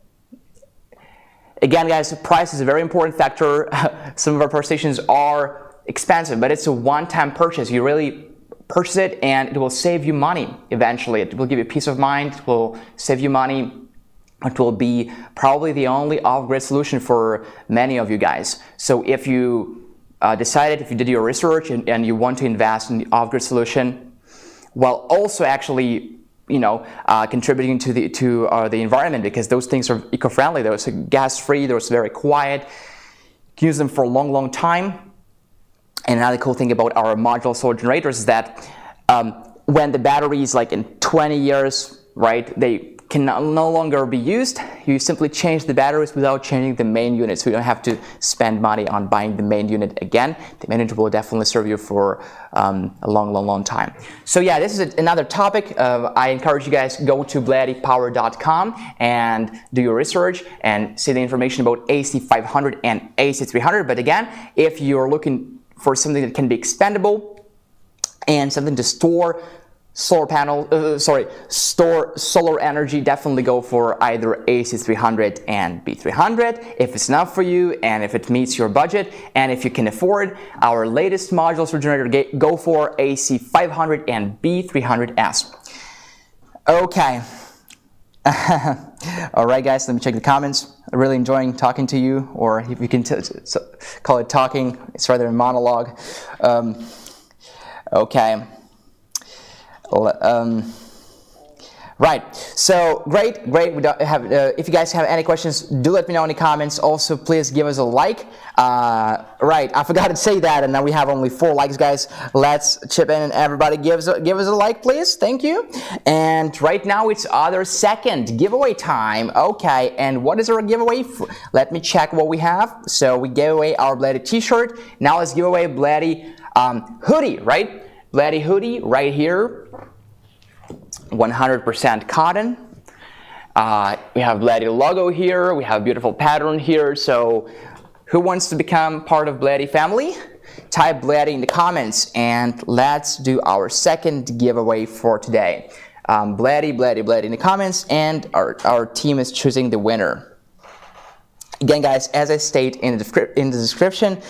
again, guys, price is a very important factor. Some of our power stations are expensive, but it's a one-time purchase. You really purchase it and it will save you money eventually. It will give you peace of mind, it will save you money. It will be probably the only off-grid solution for many of you guys. So if you if you did your research and you want to invest in the off-grid solution, while also actually, contributing to the environment, because those things are eco-friendly, those are gas-free, those are very quiet. You can use them for a long, long time. And another cool thing about our modular solar generators is that when the batteries, like in 20 years, right, they can no longer be used, you simply change the batteries without changing the main unit, so you don't have to spend money on buying the main unit again. The main unit will definitely serve you for a long, long, long time. So yeah, this is another topic. I encourage you guys, go to BLUETTIpower.com and do your research and see the information about AC500 and AC300. But again, if you're looking for something that can be expandable and something to store solar energy, definitely go for either AC300 and B300 if it's enough for you and if it meets your budget. And if you can afford our latest modular solar generator, go for AC500 and B300S. Okay. All right, guys, let me check the comments. I'm really enjoying talking to you, or if you can call it talking, it's rather a monologue. Okay. Right, so great. We don't have, if you guys have any questions, do let me know in the comments. Also, please give us a like. Right, I forgot to say that, and now we have only 4 likes, guys. Let's chip in and everybody give us a like, please. Thank you. And right now it's other second giveaway time. Okay, and what is our giveaway? Let me check what we have. So we gave away our BLUETTI t-shirt. Now let's give away BLUETTI hoodie, right? BLUETTI hoodie right here, 100% cotton. We have BLUETTI logo here. We have beautiful pattern here. So who wants to become part of BLUETTI family? Type BLUETTI in the comments and let's do our second giveaway for today. BLUETTI in the comments, and our team is choosing the winner. Again, guys, as I state in the description,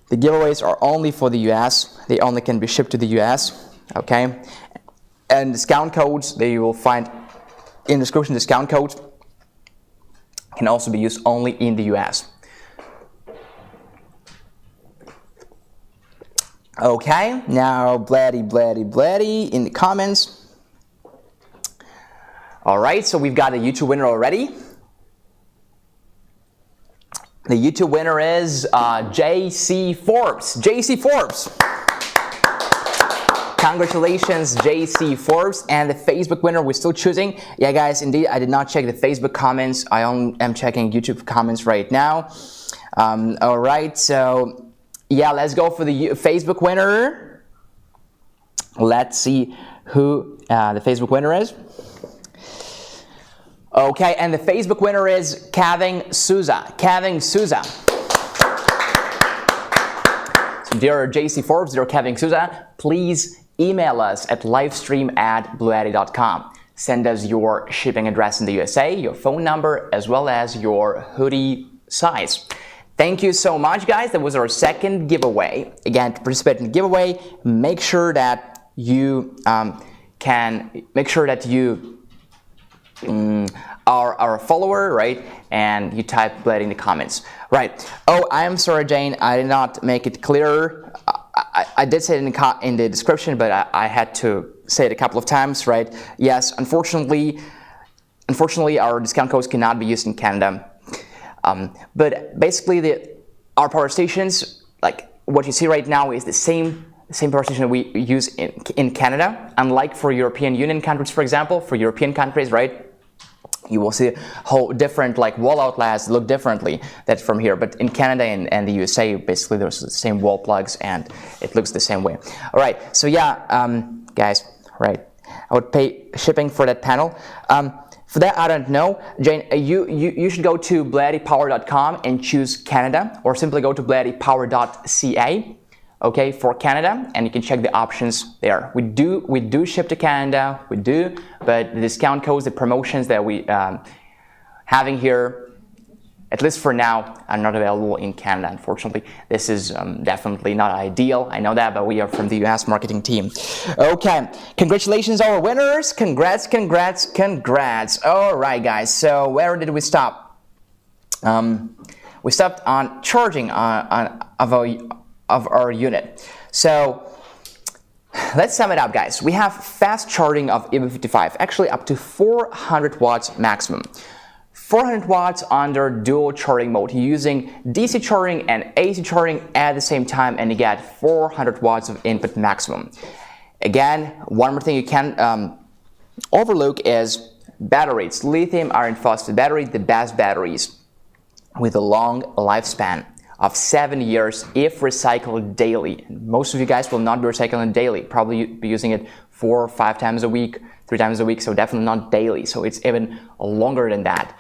the giveaways are only for the US. They only can be shipped to the US. okay? And discount codes that you will find in the description, discount codes can also be used only in the US. Okay, now BLUETTI in the comments. Alright, so we've got a YouTube winner already. The YouTube winner is JC Forbes. JC Forbes! Congratulations, JC Forbes. And the Facebook winner we're still choosing. Yeah, guys, indeed, I did not check the Facebook comments. I am checking YouTube comments right now. Alright, so yeah, let's go for the Facebook winner. Let's see who the Facebook winner is. Okay, and the Facebook winner is 𝗣𝗠 𝗣𝗠. So dear JC Forbes, dear 𝗣𝗠, please email us at livestream@bluetti.com. Send us your shipping address in the USA, your phone number, as well as your hoodie size. Thank you so much, guys. That was our second giveaway. Again, to participate in the giveaway, make sure that you are our follower, right? And you type BLUETTI in the comments. Right. Oh, I am sorry, Jane. I did not make it clearer. I did say it in the description, but I had to say it a couple of times, right? Yes, unfortunately, our discount codes cannot be used in Canada. But basically, our power stations, like what you see right now, is the same power station that we use in Canada. Unlike for European Union countries, for example, for European countries, right? You will see whole different like wall outlets look differently that's from here. But in Canada and the USA, basically there's the same wall plugs and it looks the same way. All right, so yeah, guys, right? I would pay shipping for that panel. For that, I don't know. Jane, you should go to BLUETTIpower.com and choose Canada, or simply go to BLUETTIpower.ca, okay, for Canada, and you can check the options there. We do ship to Canada, but the discount codes, the promotions that we having here, at least for now, are not available in Canada, unfortunately. This is definitely not ideal, I know that, but we are from the US marketing team. Okay, congratulations our winners. Congrats. All right, guys, so where did we stop? We stopped on charging of our unit. So let's sum it up, guys. We have fast charging of EV55, actually up to 400 watts maximum. 400 watts under dual charging mode, using DC charging and AC charging at the same time, and you get 400 watts of input maximum. Again, one more thing you can overlook is batteries. Lithium iron phosphate battery, the best batteries with a long lifespan of 7 years if recycled daily. Most of you guys will not be recycling daily, probably be using it 4 or 5 times a week, 3 times a week, so definitely not daily, so it's even longer than that.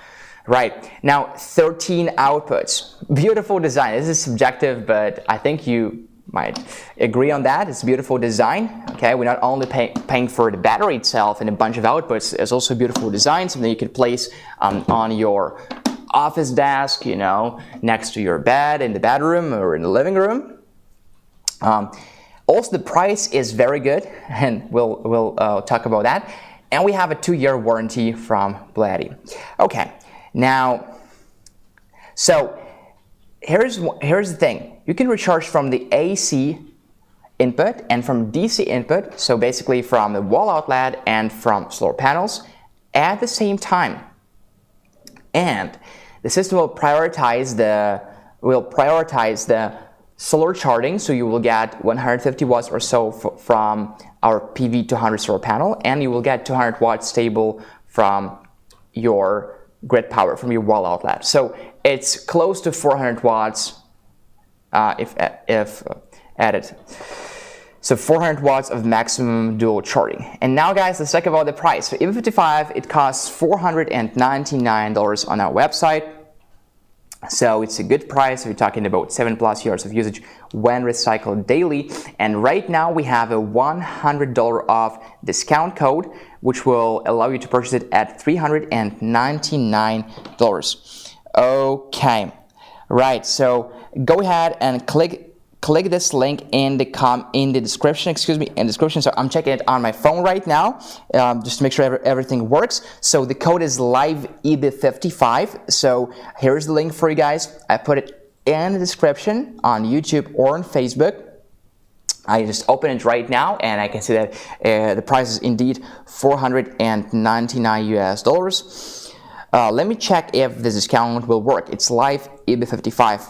Right, now 13 outputs. Beautiful design. This is subjective, but I think you might agree on that. It's a beautiful design. Okay, we're not only paying for the battery itself and a bunch of outputs, it's also a beautiful design, something you can place on your office desk, you know, next to your bed in the bedroom or in the living room. Also, the price is very good, and we'll talk about that. And we have a 2-year warranty from BLUETTI. Okay, now, so here's the thing. You can recharge from the AC input and from DC input, so basically from the wall outlet and from solar panels at the same time. And the system will prioritize the solar charging, so you will get 150 watts or so from our PV200 solar panel, and you will get 200 watts stable from your grid power, from your wall outlet. So it's close to 400 watts if added. So 400 watts of maximum dual charging. And now, guys, let's talk about the price. For EV55, it costs $499 on our website. So it's a good price. We're talking about 7+ years of usage when recycled daily. And right now we have a $100 off discount code, which will allow you to purchase it at $399. Okay, right. So go ahead and click click this link in the description, so I'm checking it on my phone right now, just to make sure everything works. So the code is LiveEB55. So here's the link for you guys. I put it in the description on YouTube or on Facebook. I just open it right now, and I can see that the price is indeed $499 US. Let me check if this discount will work. It's LiveEB55.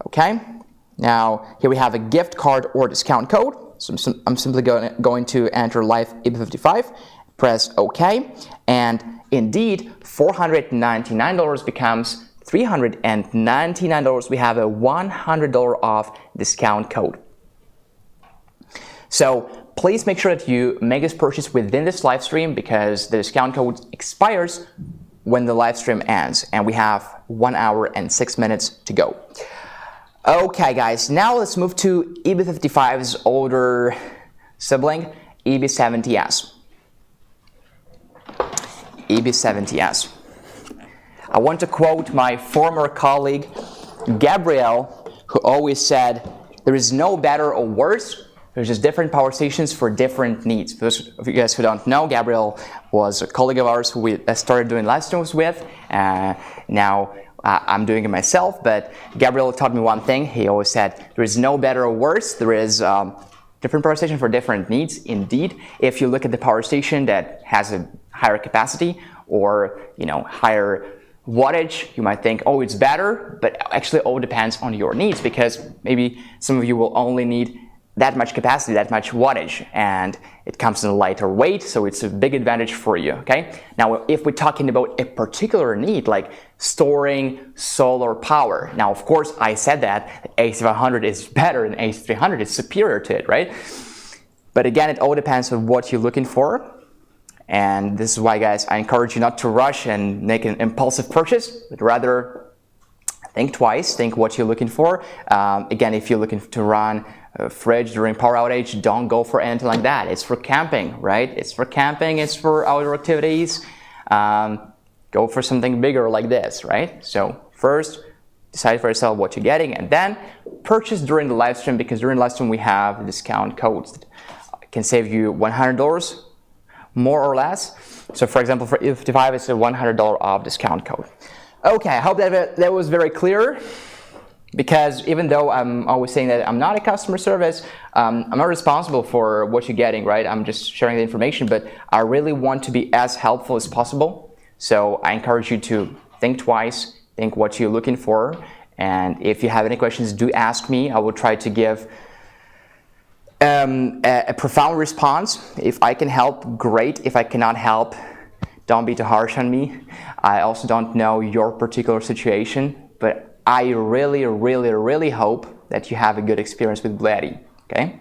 Okay. Now, here we have a gift card or discount code. So I'm simply going to enter LiveEB55, press OK, and indeed, $499 becomes $399. We have a $100 off discount code. So please make sure that you make this purchase within this live stream, because the discount code expires when the live stream ends, and we have 1 hour and 6 minutes to go. Okay guys, now let's move to EB55's older sibling, EB70S. EB70S. I want to quote my former colleague, Gabriel, who always said, there is no better or worse, there's just different power stations for different needs. For those of you guys who don't know, Gabriel was a colleague of ours who we started doing live streams with. Now I'm doing it myself, but Gabriel taught me one thing. He always said, there is no better or worse, there is different power station for different needs. Indeed, if you look at the power station that has a higher capacity or higher wattage, you might think, oh, it's better, but actually all depends on your needs, because maybe some of you will only need that much capacity, that much wattage, and it comes in a lighter weight, so it's a big advantage for you, okay? Now, if we're talking about a particular need, like storing solar power, now, of course, I said that AC100 is better than AC300, it's superior to it, right? But again, it all depends on what you're looking for, and this is why, guys, I encourage you not to rush and make an impulsive purchase, but rather think twice, think what you're looking for. Again, if you're looking to run a fridge during power outage, don't go for anything like that. It's for camping, right? It's for camping, it's for outdoor activities. Go for something bigger like this, right? So first, decide for yourself what you're getting, and then purchase during the live stream, because during the live stream we have discount codes that can save you $100 more or less. So for example, for EB55, it's a $100 off discount code. Okay, I hope that was very clear, because even though I'm always saying that I'm not a customer service, I'm not responsible for what you're getting, right? I'm just sharing the information, but I really want to be as helpful as possible. So I encourage you to think twice, think what you're looking for, and if you have any questions, do ask me. I will try to give a profound response. If I can help, great. If I cannot help, don't be too harsh on me. I also don't know your particular situation, but I really, really, really hope that you have a good experience with BLUETTI, okay?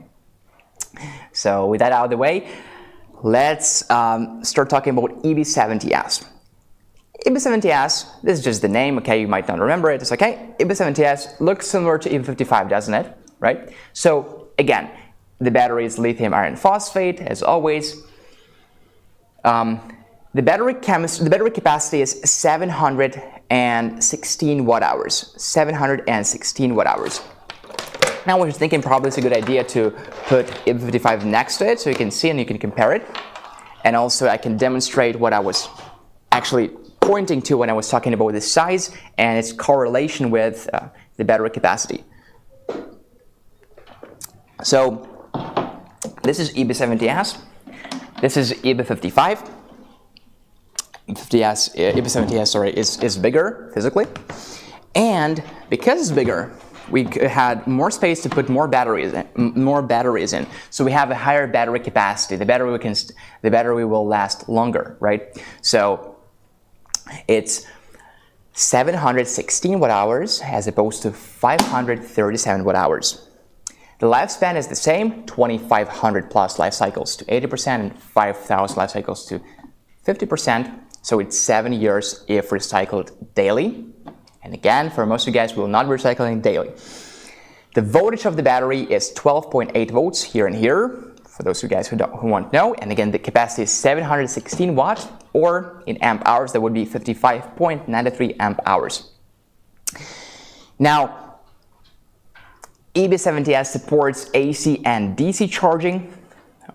So with that out of the way, let's start talking about EB70S. EB70S, this is just the name, okay? You might not remember it, it's okay. EB70S looks similar to EB55, doesn't it? Right? So again, the battery is lithium iron phosphate, as always. The battery capacity is 716 watt hours. 716 watt hours. Now we're thinking probably it's a good idea to put EB55 next to it so you can see and you can compare it. And also I can demonstrate what I was actually pointing to when I was talking about the size and its correlation with the battery capacity. So this is EB70S. This is EB55. EB70S is bigger physically, and because it's bigger, we had more space to put more batteries in. So we have a higher battery capacity. The battery will last longer, right? So it's 716 watt hours as opposed to 537 watt hours. The lifespan is the same, 2,500 plus life cycles to 80% and 5,000 life cycles to 50%. So it's 7 years if recycled daily. And again, for most of you guys, we will not be recycling daily. The voltage of the battery is 12.8 volts here and here, for those of you guys who want to know. And again, the capacity is 716 watts, or in amp hours, that would be 55.93 amp hours. Now, 𝗣𝗑 supports AC and DC charging.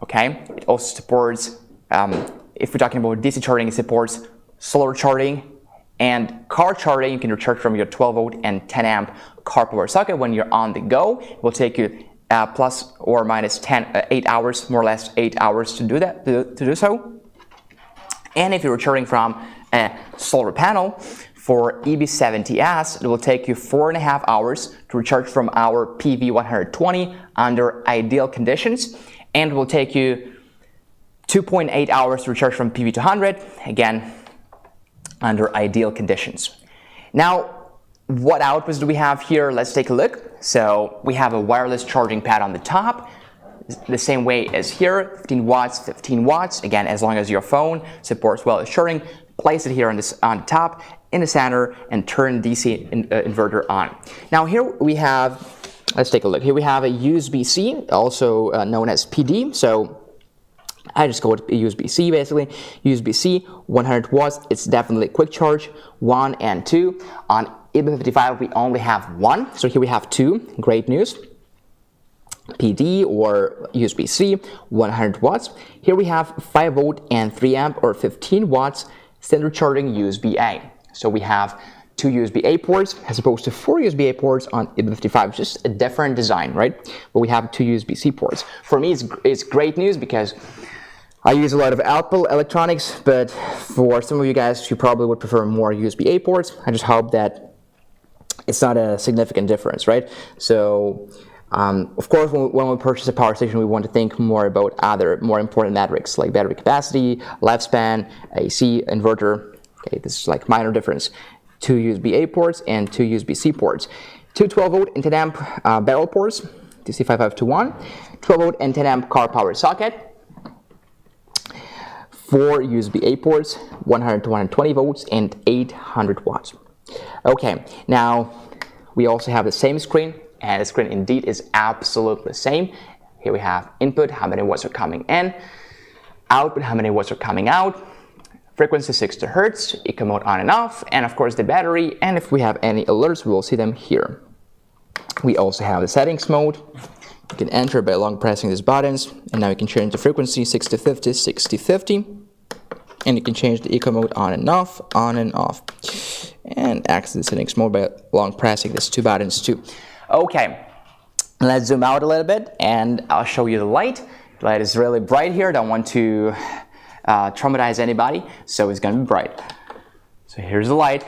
Okay, it also supports, if we're talking about DC charging, it supports solar charging and car charging. You can recharge from your 12 volt and 10 amp car power socket when you're on the go. It will take you plus or minus 8 hours, more or less 8 hours to do that, to do so. And if you're recharging from a solar panel, for 𝗣𝗑, it will take you 4.5 hours to recharge from our PV120 under ideal conditions, and it will take you 2.8 hours to recharge from PV200, again, under ideal conditions. Now, what outputs do we have here? Let's take a look. So we have a wireless charging pad on the top, the same way as here, 15 watts, 15 watts. Again, as long as your phone supports wireless charging, place it here on the top, in the center, and turn DC inverter on. Now here we have, let's take a look. Here we have a USB-C, also known as PD. So I just go with USB-C basically. USB-C, 100 watts. It's definitely quick charge, 1 and 2. On 𝗣𝗑55 we only have 1, so here we have 2. Great news. PD or USB-C, 100 watts. Here we have 5 volt and 3 amp or 15 watts standard charging USB-A. So we have 2 USB-A ports as opposed to 4 USB-A ports on 𝗣𝗑55, just a different design, right? But we have 2 USB-C ports. For me, it's great news because I use a lot of output electronics, but for some of you guys, you probably would prefer more USB-A ports. I just hope that it's not a significant difference, right? So, of course, when we purchase a power station, we want to think more about other more important metrics like battery capacity, lifespan, AC, inverter. Okay, this is like minor difference. 2 USB-A ports and 2 USB-C ports. 2 12 volt and 10 amp barrel ports, DC5521. 12 volt and 10 amp car power socket. 4 USB-A ports, 100 to 120 volts and 800 watts. Okay, now we also have the same screen, and the screen indeed is absolutely the same. Here we have input, how many watts are coming in, output, how many watts are coming out, frequency 60 Hz, eco mode on and off, and of course the battery, and if we have any alerts, we will see them here. We also have the settings mode. You can enter by long pressing these buttons, and now you can change the frequency 60-50, 60-50, and you can change the eco mode on and off, and access the settings mode by long pressing these 2 buttons too. Okay, let's zoom out a little bit, and I'll show you the light. The light is really bright here. Don't want to traumatize anybody, so it's gonna be bright. So here's the light.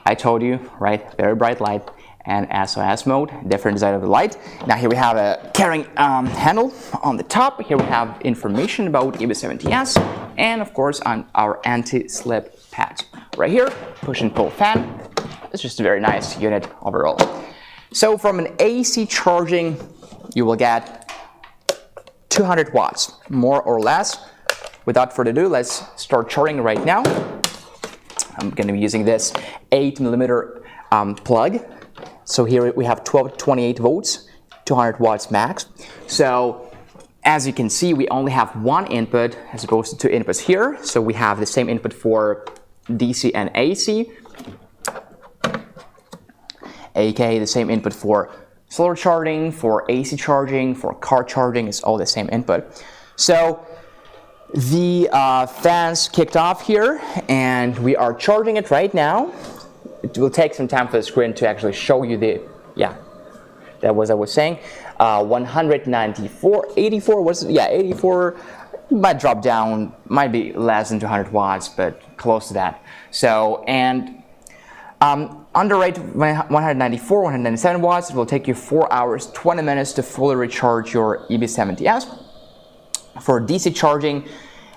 I told you, right? Very bright light. And SOS mode, different design of the light. Now here we have a carrying handle on the top. Here we have information about 𝗣𝗑, and of course on our anti-slip pads. Right here, push and pull fan. It's just a very nice unit overall. So from an AC charging, you will get 200 watts, more or less. Without further ado, let's start charging right now. I'm gonna be using this 8mm plug. So here we have 12 to 28 volts, 200 watts max. So as you can see, we only have 1 input as opposed to 2 inputs here. So we have the same input for DC and AC, aka the same input for solar charging, for AC charging, for car charging. It's all the same input. So the fans kicked off here, and we are charging it right now. It will take some time for the screen to actually show you the, that was I was saying, 194, 84, what's it? Yeah, 84, might drop down, might be less than 200 watts, but close to that. So, and under rate 194, 197 watts, it will take you 4 hours, 20 minutes to fully recharge your 𝗣𝗑. For DC charging,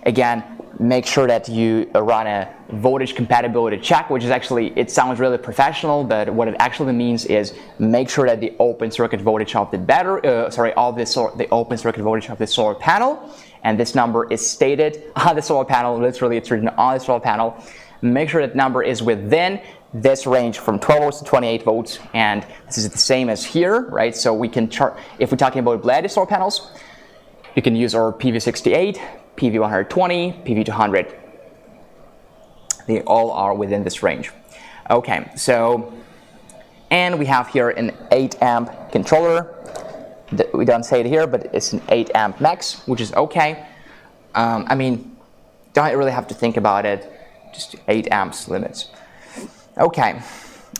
again, make sure that you run a voltage compatibility check, which is actually, it sounds really professional, but what it actually means is make sure that the open circuit voltage of the battery, the open circuit voltage of the solar panel, and this number is stated on the solar panel, literally it's written on the solar panel. Make sure that number is within this range from 12 volts to 28 volts, and this is the same as here, right? So we can chart, if we're talking about BLUETTI solar panels, you can use our PV68, PV120, PV200. They all are within this range. Okay, so And we have here an 8 amp controller. We don't say it here, but it's an 8 amp max, which is okay. I mean, don't really have to think about it, just 8 amps limits. Okay,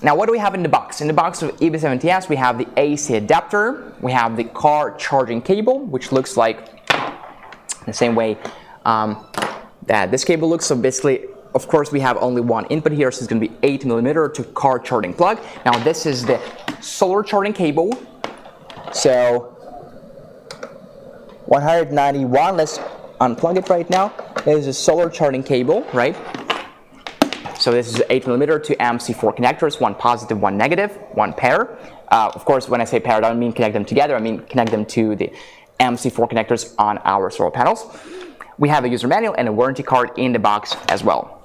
now what do we have in the box? In the box of 𝗣𝗚 we have the AC adapter, we have the car charging cable, which looks like the same way that this cable looks. So basically, of course, we have only one input here, so it's going to be 8mm to car charging plug. Now this is the solar charging cable. So 191, let's unplug it right now. This is a solar charging cable, right? So this is 8mm to MC4 connectors, one positive, one negative, one pair. Of course, when I say pair, I don't mean connect them together, I mean connect them to the MC4 connectors on our solar panels. We have a user manual and a warranty card in the box as well.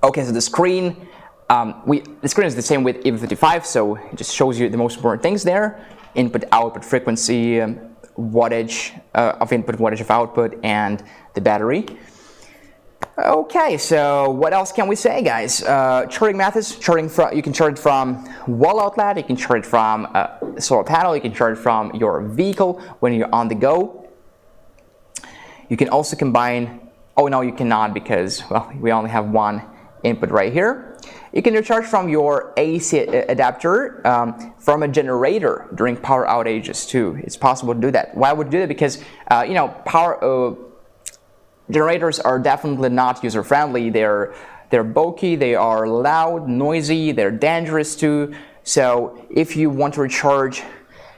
Okay, so the screen, the screen is the same with 𝗣𝗚 55, so it just shows you the most important things there. Input, output, frequency, wattage of input, wattage of output, and the battery. Okay, so what else can we say, guys? Charging methods, you can charge it from wall outlet, you can charge it from a solar panel, you can charge it from your vehicle when you're on the go. You can also combine, oh no, you cannot, because, well, we only have one input right here. You can recharge from your AC adapter from a generator during power outages too. It's possible to do that. Why would you do that? Because you know, generators are definitely not user friendly. They're bulky, they are loud, noisy, they're dangerous too. So if you want to recharge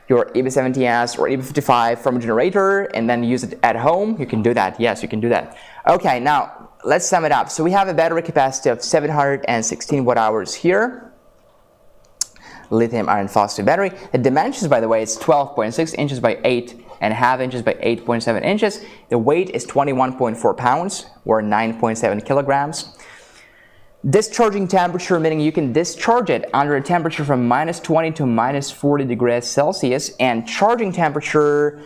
your 𝗣𝗚 or 𝗣𝗚 55 from a generator and then use it at home, you can do that. Yes, you can do that. Okay, now let's sum it up. So we have a battery capacity of 716 watt-hours here. Lithium iron phosphate battery. The dimensions, by the way, is 12.6 inches by 8.5 inches by 8.7 inches. The weight is 21.4 pounds or 9.7 kilograms. Discharging temperature, meaning you can discharge it under a temperature from -20 to -40 degrees Celsius, and charging temperature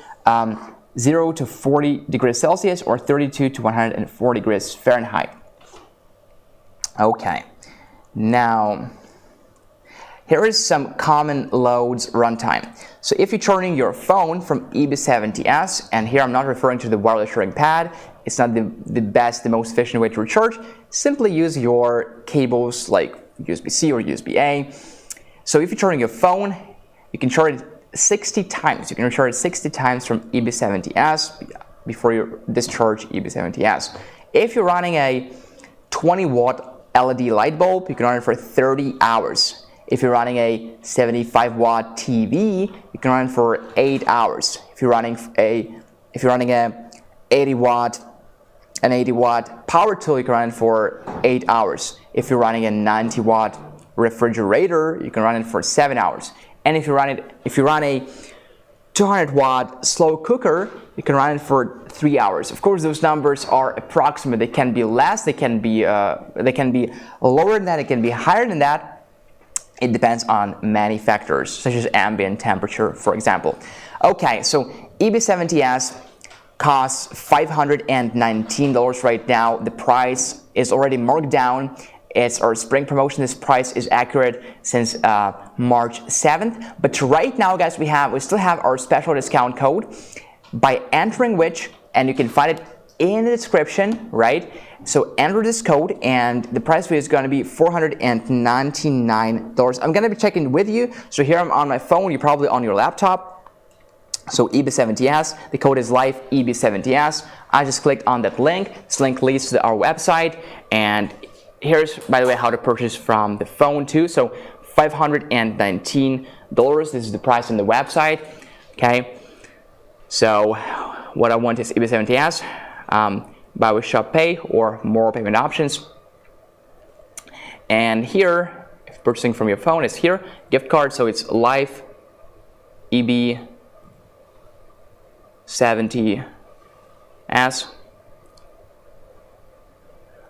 0 to 40 degrees Celsius or 32 to 104 degrees Fahrenheit. Okay, now here is some common loads runtime. So if you're charging your phone from 𝗣𝗚, and here I'm not referring to the wireless charging pad, it's not the best, the most efficient way to recharge. Simply use your cables like USB-C or USB-A. So if you're charging your phone, you can charge it 60 times. You can recharge 60 times from 𝗣𝗚 before you discharge 𝗣𝗚. If you're running a 20-watt LED light bulb, you can run it for 30 hours. If you're running a 75-watt TV, you can run it for 8 hours. If you're running a 80-watt power tool, you can run it for 8 hours. If you're running a 90-watt refrigerator, you can run it for 7 hours. And if you run a 200-watt slow cooker, you can run it for 3 hours. Of course, those numbers are approximate. They can be less, they can be lower than that, it can be higher than that. It depends on many factors, such as ambient temperature, for example. Okay, so 𝗣𝗚 costs $519 right now. The price is already marked down. It's our spring promotion. This price is accurate since March 7th. But right now, guys, we still have our special discount code, by entering which, and you can find it in the description, right? So enter this code, and the price for you is going to be $499. I'm going to be checking with you. So here I'm on my phone. You're probably on your laptop. So 𝗣𝗚, the code is live 𝗣𝗚. I just clicked on that link. This link leads to our website, and here's, by the way, how to purchase from the phone too. So $519. This is the price on the website. Okay. So what I want is 𝗣𝗚, buy with Shop Pay or more payment options. And here, if purchasing from your phone, it's here. Gift card. So it's live 𝗣𝗚,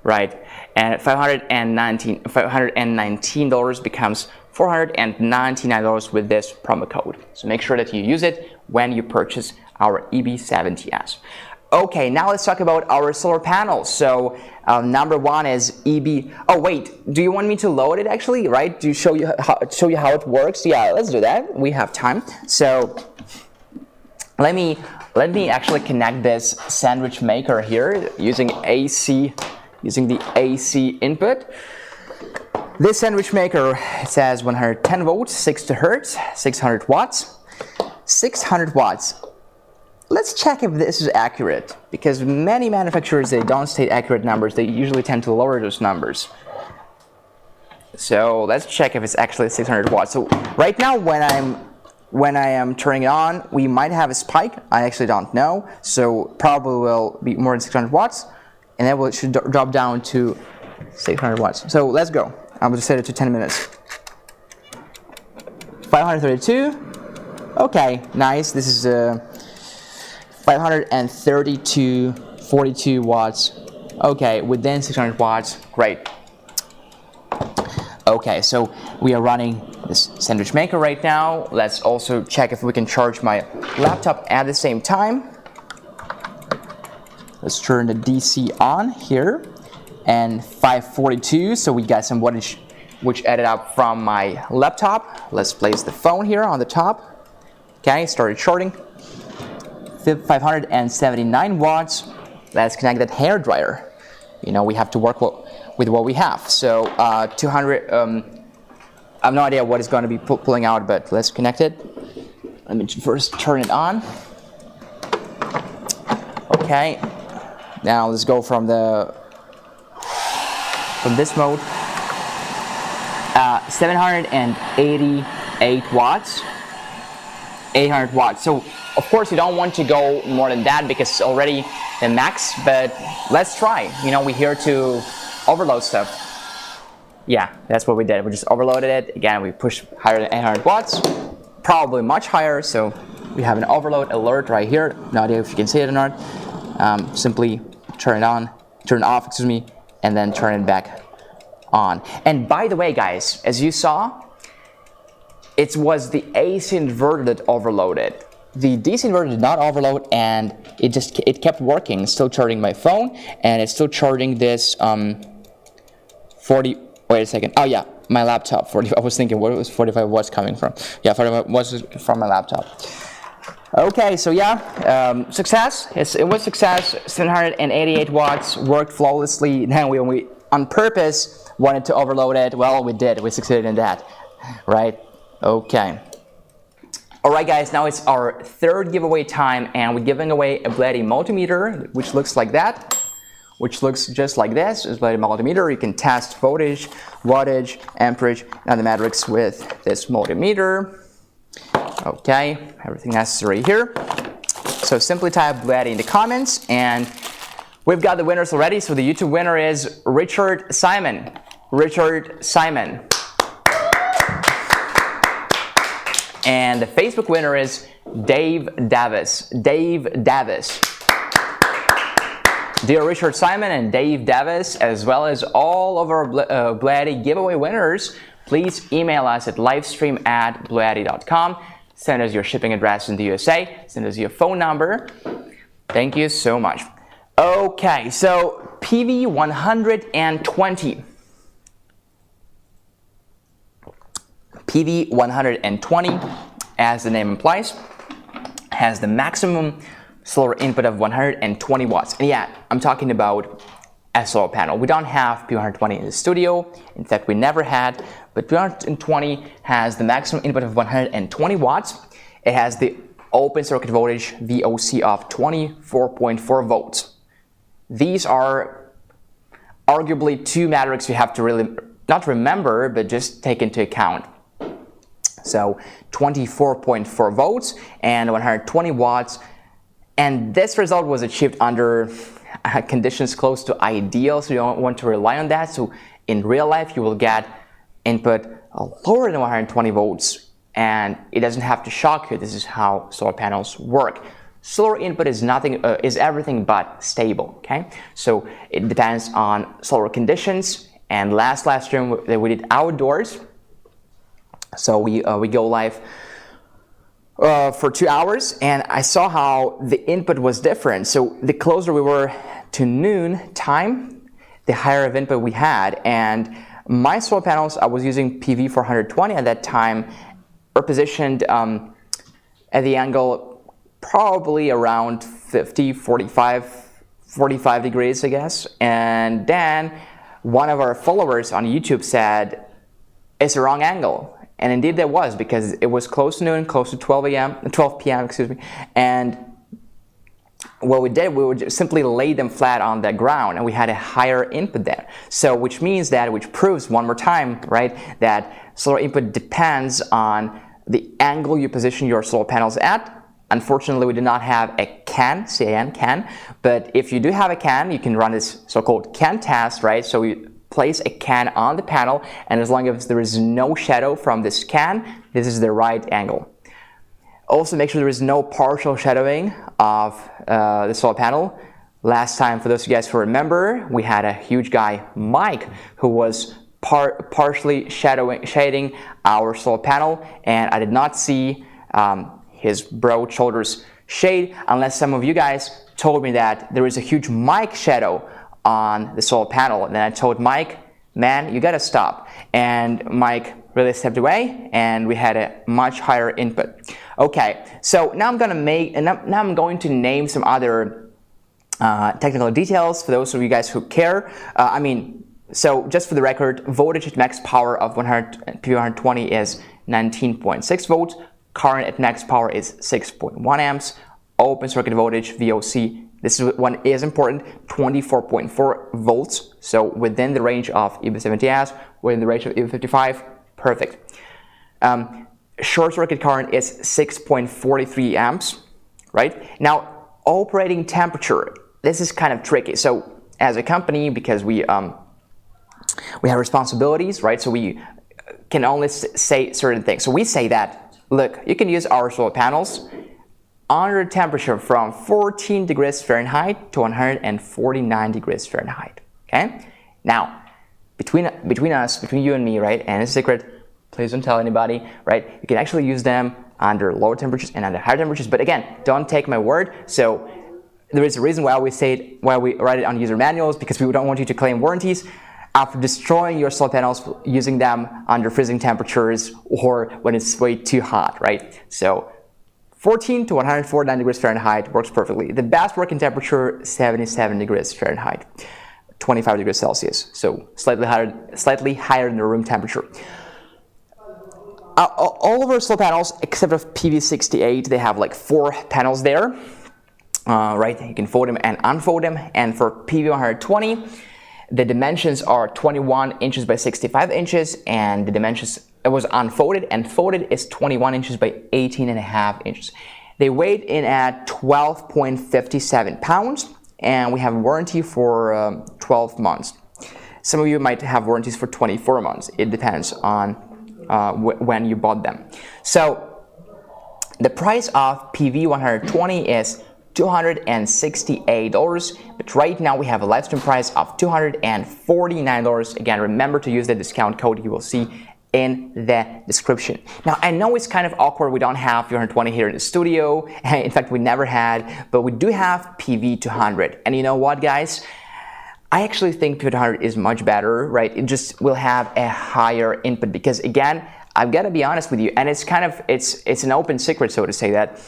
right? And $519 becomes $499 with this promo code. So make sure that you use it when you purchase our 𝗣𝗚. Okay, now let's talk about our solar panels. So number one is EB. Oh wait, do you want me to load it actually? Right? Do you show you how it works? Yeah, let's do that. We have time. So let me actually connect this sandwich maker here using the AC input. This sandwich maker, it says 110 volts, 60 hertz, 600 watts. 600 watts. Let's check if this is accurate, because many manufacturers, they don't state accurate numbers. They usually tend to lower those numbers. So let's check if it's actually 600 watts. So right now when I am turning it on, we might have a spike. I actually don't know. So probably will be more than 600 watts, and then it should drop down to 600 watts. So let's go. I'm going to set it to 10 minutes. 532. Okay, nice. This is 532, 42 watts. Okay, within 600 watts. Great. Okay, so we are running this sandwich maker right now. Let's also check if we can charge my laptop at the same time. Let's turn the DC on here. And 542, so we got some wattage which added up from my laptop. Let's place the phone here on the top. Okay, started charging. 579 watts. Let's connect that hair dryer. You know, we have to work with what we have. So 200. I have no idea what is going to be pulling out, but let's connect it. Let me first turn it on. Okay. Now let's go from this mode. 788 watts. 800 watts. So of course you don't want to go more than that because it's already the max, but let's try. You know, we're here to overload stuff. Yeah, that's what we did. We just overloaded it. Again, we pushed higher than 800 watts, probably much higher. So we have an overload alert right here. No idea if you can see it or not. Simply turn it on, turn it off, excuse me, and then turn it back on. And by the way, guys, as you saw, it was the AC inverter that overloaded. The DC inverter did not overload, and it kept working. It's still charging my phone, and it's still charging this 40. Wait a second. Oh yeah, my laptop. 40. I was thinking, where was 45 watts coming from? Yeah, 45 watts from my laptop. Okay, so yeah, success. It was success. 788 watts worked flawlessly. Then we on purpose wanted to overload it. Well, we did. We succeeded in that, right? Okay. Alright guys, now it's our third giveaway time, and we're giving away a BLUETTI multimeter, which looks like that, which looks just like this. It's a BLUETTI multimeter. You can test voltage, wattage, amperage, and the metrics with this multimeter. Okay, everything necessary here. So simply type BLUETTI in the comments, and we've got the winners already. So the YouTube winner is Richard Simon. Richard Simon. And the Facebook winner is Dave Davis. Dave Davis. Dear Richard Simon and Dave Davis, as well as all of our BLUETTI giveaway winners, please email us at livestream@bluetti.com. Send us your shipping address in the USA. Send us your phone number. Thank you so much. Okay, so PV120. PV120, as the name implies, has the maximum solar input of 120 watts. And yeah, I'm talking about a solar panel. We don't have P120 in the studio. In fact, we never had, but P120 has the maximum input of 120 watts. It has the open circuit voltage VOC of 24.4 volts. These are arguably two metrics you have to really not remember, but just take into account. So 24.4 volts and 120 watts. And this result was achieved under conditions close to ideal, so you don't want to rely on that. So in real life, you will get input lower than 120 volts, and it doesn't have to shock you. This is how solar panels work. Solar input is everything but stable. Okay, so it depends on solar conditions. And last stream we did outdoors. So we go live for 2 hours, and I saw how the input was different. So the closer we were to noon time, the higher of input we had. And my solar panels, I was using PV420 at that time, were positioned at the angle probably around 50, 45 degrees, I guess. And then one of our followers on YouTube said, it's the wrong angle. And indeed there was, because it was close to noon, close to 12 p.m., excuse me. And what we did, we would just simply lay them flat on the ground, and we had a higher input there. So which proves one more time, right, that solar input depends on the angle you position your solar panels at. Unfortunately, we do not have a can, C-A-N, but if you do have a can, you can run this so-called can test, right? So you place a can on the panel, and as long as there is no shadow from this can, this is the right angle. Also, make sure there is no partial shadowing of the solar panel. Last time, for those of you guys who remember, we had a huge guy, Mike, who was partially shading our solar panel, and I did not see his broad shoulders shade unless some of you guys told me that there is a huge Mike shadow on the solar panel. And then I told Mike, man, you gotta stop. And Mike really stepped away, and we had a much higher input. Okay, so now I'm going to name some other technical details for those of you guys who care. So just for the record, voltage at max power of PV120 is 19.6 volts. Current at max power is 6.1 amps. Open circuit voltage, VOC, this one is important, 24.4 volts. So within the range of EV70S, within the range of EV55, perfect. Short circuit current is 6.43 amps, right? Now, operating temperature, this is kind of tricky. So as a company, because we have responsibilities, right? So we can only say certain things. So we say that, look, you can use our solar panels under a temperature from 14 degrees Fahrenheit to 149 degrees Fahrenheit, okay? Now, between you and me, right, and it's a secret, please don't tell anybody, right? You can actually use them under lower temperatures and under higher temperatures, but again, don't take my word. So there is a reason why we write it on user manuals, because we don't want you to claim warranties after destroying your solar panels using them under freezing temperatures or when it's way too hot, right? So 14 to 149 degrees Fahrenheit works perfectly. The best working temperature, 77 degrees Fahrenheit, 25 degrees Celsius, so slightly higher than the room temperature. All of our solar panels, except of PV68, they have like 4 panels there, right? You can fold them and unfold them. And for PV120, the dimensions are 21 inches by 65 inches, and the dimensions, it was unfolded, and folded is 21 inches by 18.5 inches. They weighed in at 12.57 pounds, and we have warranty for 12 months. Some of you might have warranties for 24 months. It depends on when you bought them. So the price of PV120 is $268, but right now we have a live stream price of $249. Again, remember to use the discount code you will see in the description. Now, I know it's kind of awkward, we don't have PV120 here in the studio. In fact, we never had, but we do have PV200. And you know what, guys? I actually think PV200 is much better, right? It just will have a higher input, because again, I've got to be honest with you, and it's kind of, it's an open secret, so to say, that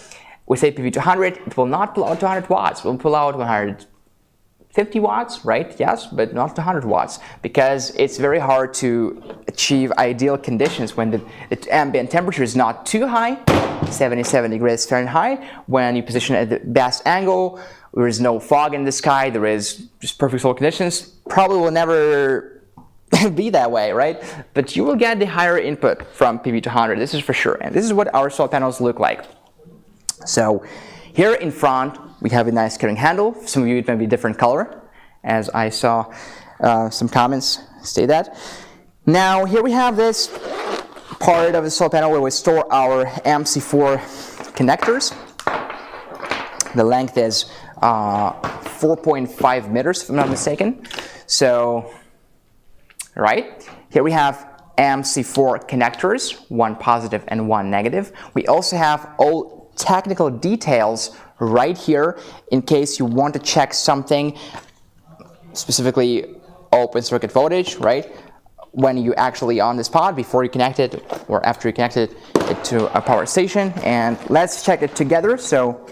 we say PV200, it will not pull out 200 watts, it will pull out 150 watts, right? Yes, but not 200 watts, because it's very hard to achieve ideal conditions when the ambient temperature is not too high, 77 degrees Fahrenheit, when you position it at the best angle, there is no fog in the sky, there is just perfect solar conditions. Probably will never be that way, right? But you will get the higher input from PV200, this is for sure. And this is what our solar panels look like. So here in front, we have a nice carrying handle. Some of you, it may be a different color, as I saw some comments say that. Now, here we have this part of the solar panel where we store our MC4 connectors. The length is 4.5 meters, if I'm not mistaken. So, right, here we have MC4 connectors, one positive and one negative. We also have all technical details right here in case you want to check something, specifically open circuit voltage, right? When you actually on this pod, before you connect it or after you connect it to a power station. And let's check it together. So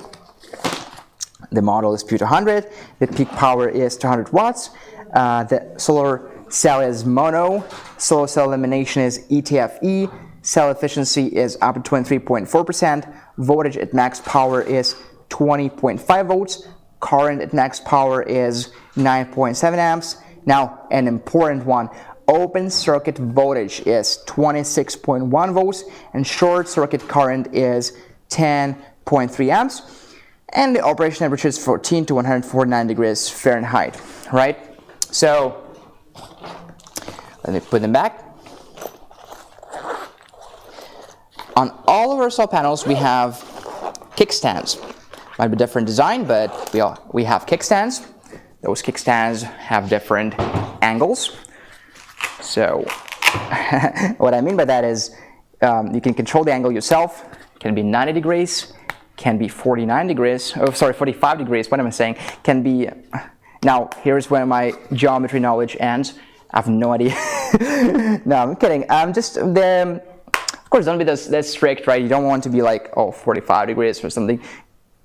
the model is BLUETTI, the peak power is 200 watts, the solar cell is mono, solar cell elimination is ETFE, cell efficiency is up to 23.4%, voltage at max power is 20.5 volts, current at max power is 9.7 amps. Now, an important one, open circuit voltage is 26.1 volts and short circuit current is 10.3 amps. And the operation temperature is 14 to 149 degrees Fahrenheit, right? So, let me put them back. On all of our solar panels, we have kickstands. Might be different design, but we have kickstands. Those kickstands have different angles. So, what I mean by that is you can control the angle yourself. It can be 90 degrees. Can be 49 degrees, oh sorry, 45 degrees, what am I saying? Can be, now here's where my geometry knowledge ends. I have no idea. No, I'm kidding. Of course, don't be that strict, right? You don't want to be like, oh, 45 degrees or something.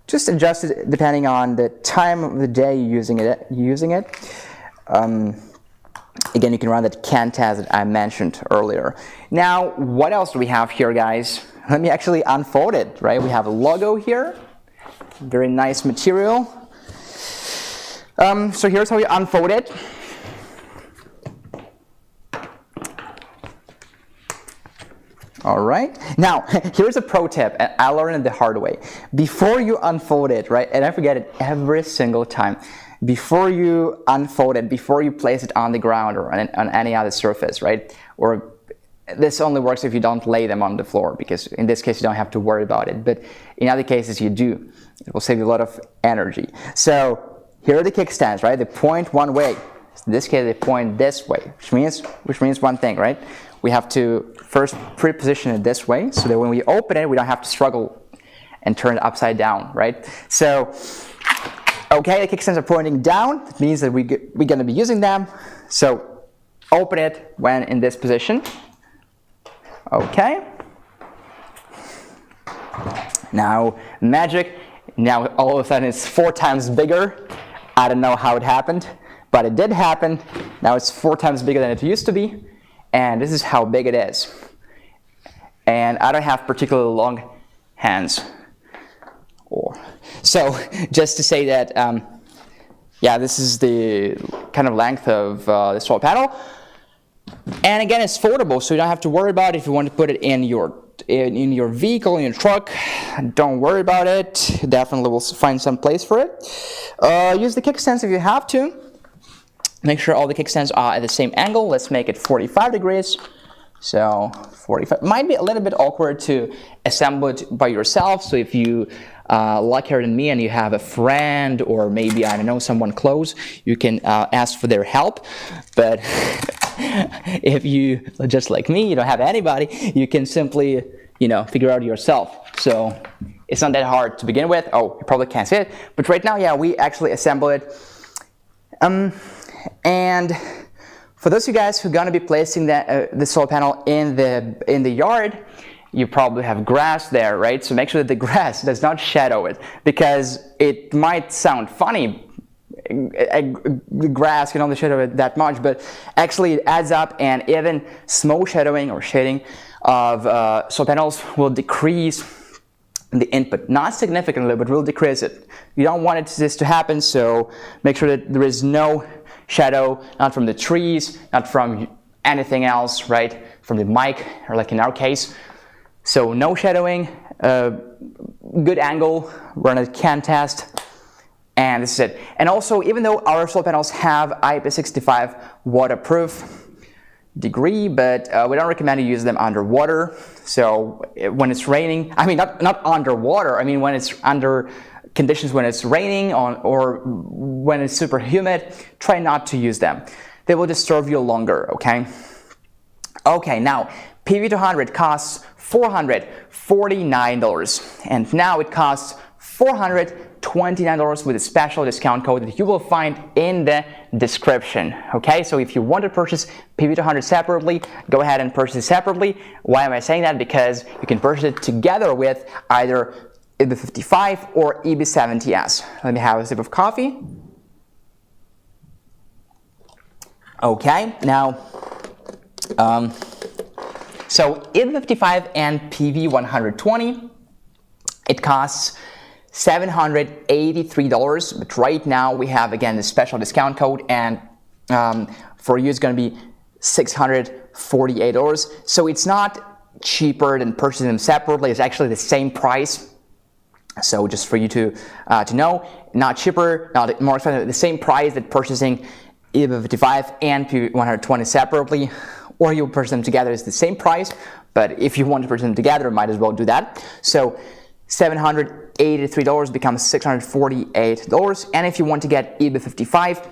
Just adjust it depending on the time of the day you're using it. Again, you can run that CAN test that I mentioned earlier. Now, what else do we have here, guys? Let me actually unfold it, right? We have a logo here, very nice material. So here's how you unfold it. All right. Now, here's a pro tip, and I learned it the hard way. Before you unfold it, right, and I forget it every single time, before you unfold it, before you place it on the ground or on any other surface, right, or this only works if you don't lay them on the floor, because in this case you don't have to worry about it, but in other cases you do. It will save you a lot of energy. So here are the kickstands, right? They point one way. In this case they point this way, which means one thing, right? We have to first pre-position it this way so that when we open it we don't have to struggle and turn it upside down, right? So, okay, the kickstands are pointing down. That means that we're going to be using them. So open it when in this position. Okay. Now, magic. Now all of a sudden it's 4 times bigger. I don't know how it happened, but it did happen. Now it's 4 times bigger than it used to be. And this is how big it is. And I don't have particularly long hands. So just to say that, yeah, this is the kind of length of the solar panel. And again, it's foldable, so you don't have to worry about it. If you want to put it in your vehicle, in your truck, don't worry about it. Definitely will find some place for it. Use the kickstands if you have to. Make sure all the kickstands are at the same angle. Let's make it 45 degrees. So 45 might be a little bit awkward to assemble it by yourself. So if you luckier than me and you have a friend or maybe, I don't know, someone close, you can ask for their help. But if you, just like me, you don't have anybody, you can simply, figure out yourself. So it's not that hard to begin with. Oh, you probably can't see it. But right now, yeah, we actually assemble it. And for those of you guys who are going to be placing the solar panel in the yard, you probably have grass there, right? So make sure that the grass does not shadow it, because it might sound funny. The grass can only shadow it that much, but actually it adds up, and even small shadowing or shading of solar panels will decrease the input. Not significantly, but will decrease it. You don't want this to happen, so make sure that there is no shadow, not from the trees, not from anything else, right? From the mic, or like in our case. So no shadowing, good angle, run a CAN test, and this is it. And also, even though our solar panels have IP65 waterproof degree, but we don't recommend you use them underwater. So when it's raining, I mean not underwater, I mean when it's under conditions when it's raining or when it's super humid, try not to use them. They will disturb you longer, okay? Okay, now PV200 costs $449, and now it costs $429 with a special discount code that you will find in the description. Okay, so if you want to purchase PV200 separately, go ahead and purchase it separately. Why am I saying that? Because you can purchase it together with either 𝗣𝗑55 or 𝗣𝗑70S. Let me have a sip of coffee. Okay, now so 𝗣𝗑55 and PV120, it costs $783, but right now we have again the special discount code, and for you it's going to be $648. So it's not cheaper than purchasing them separately. It's actually the same price. So just for you to know, not cheaper, not more expensive, the same price that purchasing 𝗣𝗑55 and PV120 separately, or you purchase them together is the same price. But if you want to purchase them together, might as well do that. So $783 becomes $648. And if you want to get 𝗣𝗑55,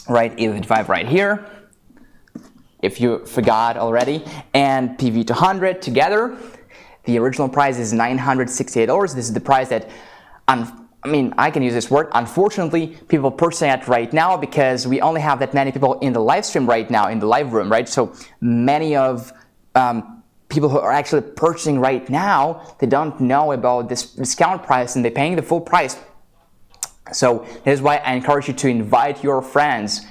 right, 𝗣𝗑55 right here, if you forgot already, and PV200 together, the original price is $968. This is the price that, I can use this word, unfortunately, people purchasing it right now, because we only have that many people in the live stream right now, in the live room, right? So many of people who are actually purchasing right now, they don't know about this discount price and they're paying the full price. So that is why I encourage you to invite your friends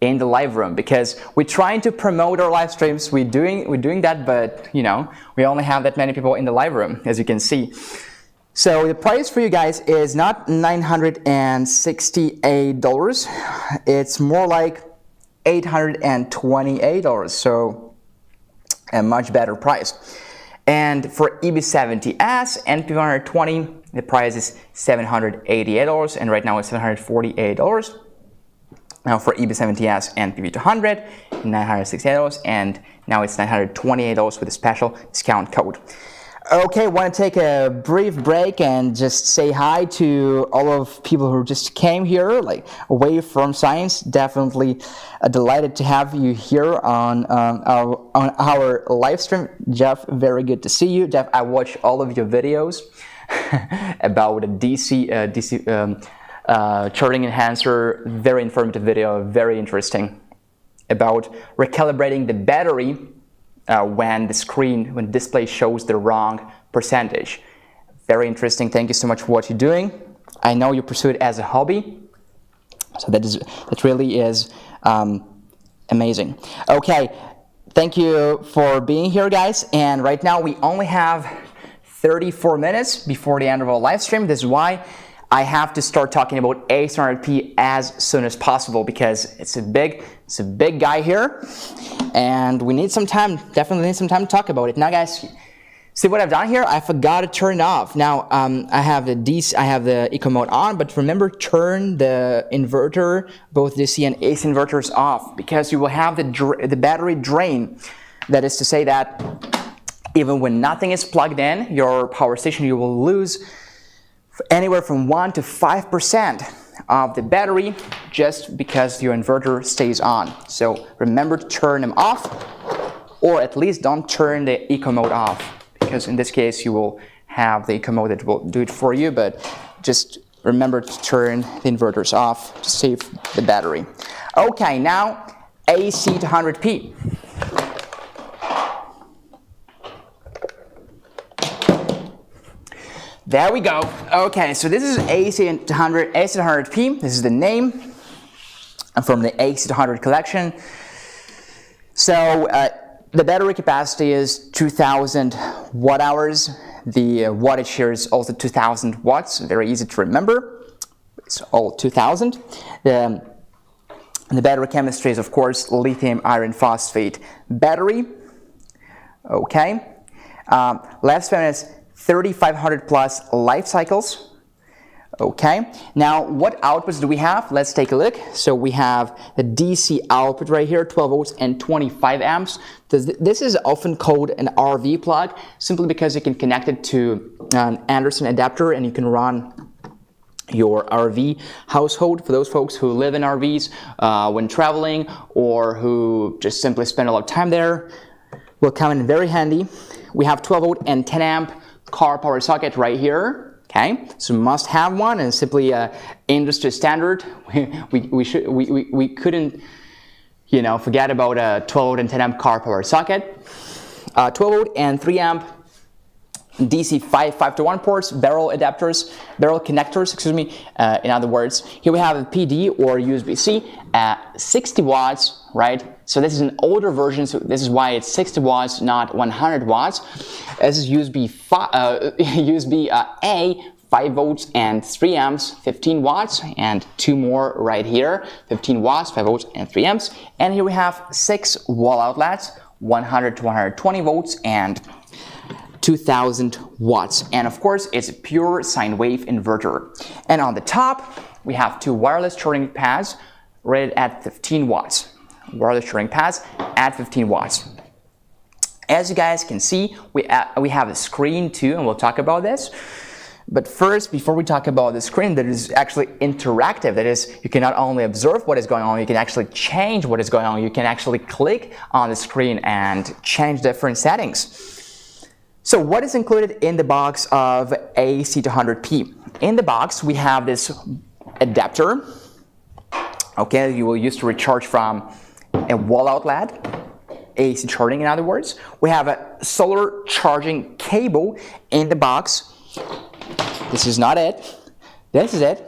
in the live room, because we're trying to promote our live streams. We're doing that, but you know, we only have that many people in the live room, as you can see. So the price for you guys is not $968. It's more like $828. So a much better price. And for 𝗣𝗑70S and PV120, the price is $788, and right now it's $748. Now for 𝗣𝗑70S and PV200, $968, and now it's $928 with a special discount code. Okay, want to take a brief break and just say hi to all of people who just came here, like away from science. Definitely delighted to have you here on our live stream. Jeff, very good to see you. Jeff, I watch all of your videos about the DC charging enhancer. Very informative video, very interesting, about recalibrating the battery when the display shows the wrong percentage. Very interesting. Thank you so much for what you're doing. I know you pursue it as a hobby, so that really is amazing. Okay, thank you for being here, guys. And right now we only have 34 minutes before the end of our live stream. This is why I have to start talking about AC200P as soon as possible, because it's a big guy here, and we need some time. Definitely need some time to talk about it. Now, guys, see what I've done here? I forgot to turn it off. Now, I have the eco mode on, but remember, turn the inverter, both DC and AC inverters, off, because you will have the battery drain. That is to say that even when nothing is plugged in your power station, you will lose anywhere from 1 to 5% of the battery just because your inverter stays on. So remember to turn them off, or at least don't turn the eco mode off, because in this case you will have the eco mode that will do it for you, but just remember to turn the inverters off to save the battery. Okay, now AC200P. There we go. Okay, so this is AC200P. This is the name from the AC200 collection. So the battery capacity is 2,000 watt hours. The wattage here is also 2,000 watts. Very easy to remember. It's all 2,000. The battery chemistry is, of course, lithium iron phosphate battery. Okay. Lifespan is 3,500 plus life cycles. Okay, now what outputs do we have? Let's take a look. So we have the DC output right here, 12 volts and 25 amps. This is often called an RV plug, simply because you can connect it to an Anderson adapter and you can run your RV household. For those folks who live in RVs when traveling, or who just simply spend a lot of time there, will come in very handy. We have 12 volt and 10 amp car power socket right here. Okay, so must have one, and simply industry standard. We couldn't, you know, forget about a 12 volt and 10 amp car power socket. 12 volt and 3 amp DC 5-to-1 ports, barrel adapters, barrel connectors, excuse me, in other words. Here we have a PD or USB-C at 60 watts, right? So this is an older version, so this is why it's 60 watts, not 100 watts. This is USB-A, 5 volts and 3 amps, 15 watts, and 2 more right here, 15 watts, 5 volts, and 3 amps. And here we have 6 wall outlets, 100 to 120 volts, and 2000 watts, and of course it's a pure sine wave inverter. And on the top we have 2 wireless charging pads rated at 15 watts. Wireless charging pads at 15 watts. As you guys can see, we have a screen too, and we'll talk about this. But first, before we talk about the screen, that is actually interactive. That is, you can not only observe what is going on, you can actually change what is going on. You can actually click on the screen and change different settings. So what is included in the box of AC200P? In the box, we have this adapter, okay, you will use to recharge from a wall outlet, AC charging in other words. We have a solar charging cable in the box. This is not it. This is it.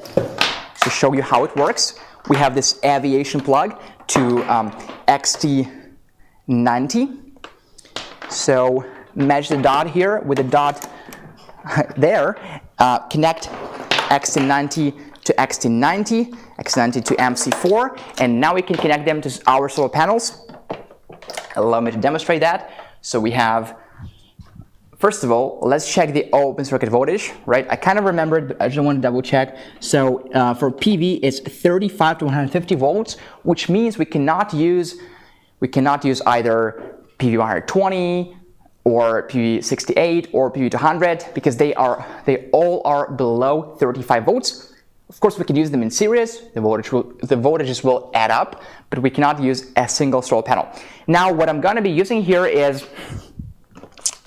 To show you how it works, we have this aviation plug to XT90. So match the dot here with the dot there, connect XT90 to XT90, XT90 to MC4, and now we can connect them to our solar panels. Allow me to demonstrate that. So we have, first of all, let's check the open circuit voltage, right? I kind of remembered, but I just want to double check. So for PV, it's 35 to 150 volts, which means we cannot use either PV120, or PV68 or PV200 because they all are below 35 volts. Of course, we can use them in series. The voltages will add up, but we cannot use a single solar panel. Now, what I'm going to be using here is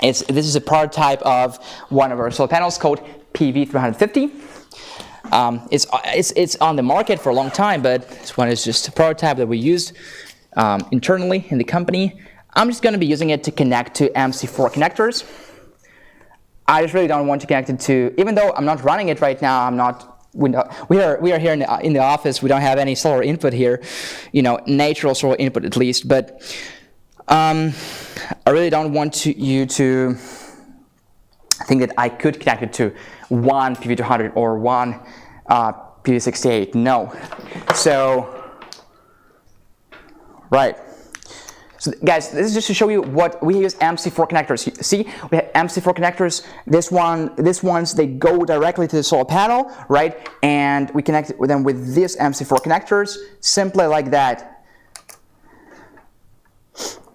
this is a prototype of one of our solar panels called PV350. It's on the market for a long time, but this one is just a prototype that we used internally in the company. I'm just going to be using it to connect to MC4 connectors. I just really don't want to connect it to, even though I'm not running it right now, we are here in the office, we don't have any solar input here, you know, natural solar input at least, but I really don't want you to think that I could connect it to one PV200 or one PV68, no. So, right. So guys, this is just to show you what we use MC4 connectors. See, we have MC4 connectors. These ones, they go directly to the solar panel, right? And we connect them with these MC4 connectors, simply like that.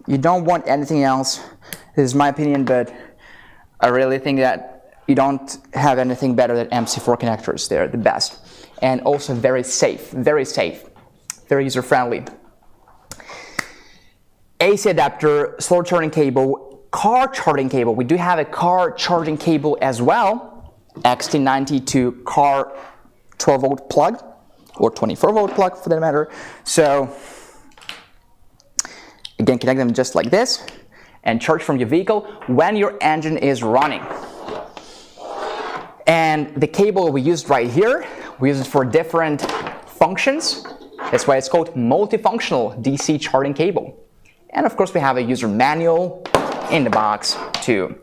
You don't want anything else. This is my opinion, but I really think that you don't have anything better than MC4 connectors. They're the best. And also very safe, very user-friendly. AC adapter, solar charging cable, car charging cable. We do have a car charging cable as well, XT90 to car 12 volt plug, or 24 volt plug for that matter. So again, connect them just like this and charge from your vehicle when your engine is running. And the cable we used right here, we use it for different functions. That's why it's called multifunctional DC charging cable. And of course, we have a user manual in the box too.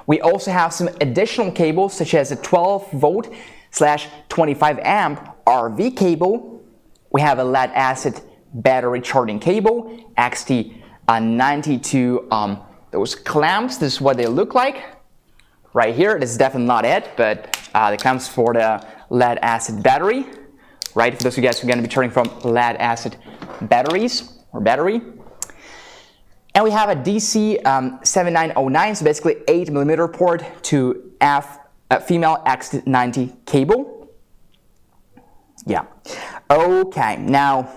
We also have some additional cables, such as a 12 volt / 25 amp RV cable. We have a lead acid battery charging cable, XT90 to those clamps. This is what they look like right here. This is definitely not it, but the clamps for the lead acid battery, right? For those of you guys who are going to be charging from lead acid batteries or battery. And we have a DC 7909, so basically 8mm port to female XT90 cable. Yeah. Okay, now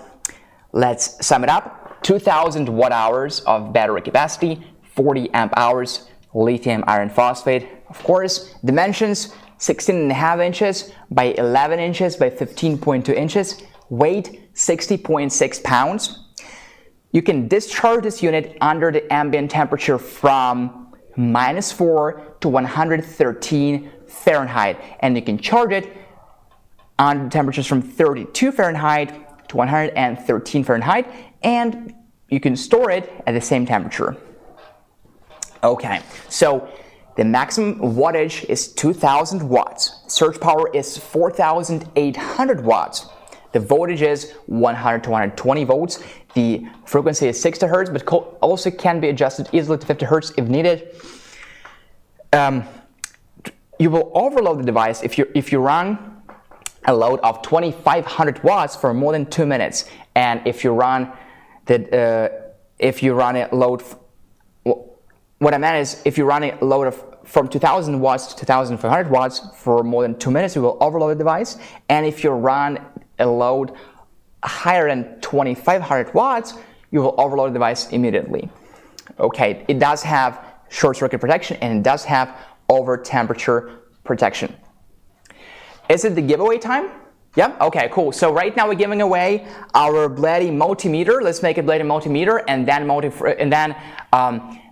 let's sum it up. 2000 watt hours of battery capacity, 40 amp hours, lithium iron phosphate. Of course, dimensions 16.5 inches by 11 inches by 15.2 inches, weight 60.6 pounds. You can discharge this unit under the ambient temperature from -4 to 113 Fahrenheit, and you can charge it on temperatures from 32 Fahrenheit to 113 Fahrenheit, and you can store it at the same temperature. Okay, so the maximum wattage is 2000 watts. Surge power is 4800 watts. The voltage is 100 to 120 volts. The frequency is 60 Hz, but also can be adjusted easily to 50 Hz if needed. You will overload the device if you run a load of 2500 watts for more than 2 minutes, and if you run a load, what I meant is if you run a load of from 2000 watts to 2500 watts for more than 2 minutes, you will overload the device, and if you run a load higher than 2500 watts, you will overload the device immediately. Okay, it does have short circuit protection and it does have over temperature protection. Is it the giveaway time? Yeah, okay, cool. So right now we're giving away our BLUETTI multimeter. Let's make it BLUETTI multimeter and then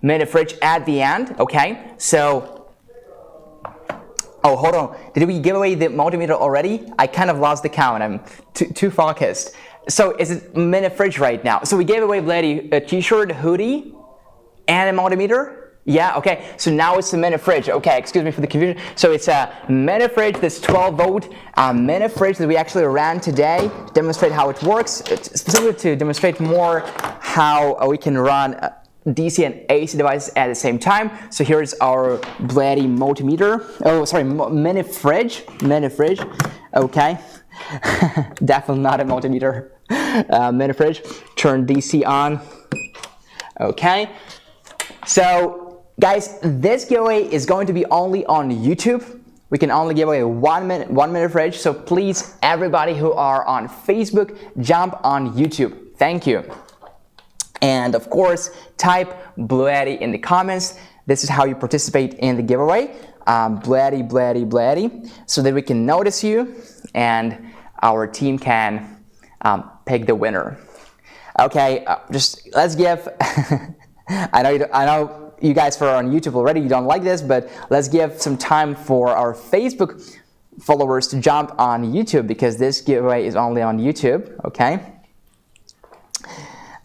mini fridge at the end. Okay, so oh, hold on. Did we give away the multimeter already? I kind of lost the count. I'm too focused. So is it mini fridge right now? So we gave away BLUETTI a t-shirt, hoodie, and a multimeter. Yeah, okay, so now it's a mini fridge. Okay, excuse me for the confusion. So it's a mini fridge, this 12-volt mini fridge that we actually ran today to demonstrate how it works, specifically to demonstrate more how we can run DC and AC devices at the same time. So here's our BLUETTI multimeter. Oh, sorry, mini fridge. Okay, definitely not a multimeter. Mini fridge. Turn DC on. Okay, so guys, this giveaway is going to be only on YouTube. We can only give away one minute fridge, so please, everybody who are on Facebook, jump on YouTube. Thank you. And of course, type BLUETTI in the comments. This is how you participate in the giveaway. BLUETTI, so that we can notice you and our team can pick the winner. Okay, just let's give. I know you guys who are on YouTube already, you don't like this, but let's give some time for our Facebook followers to jump on YouTube, because this giveaway is only on YouTube. Okay,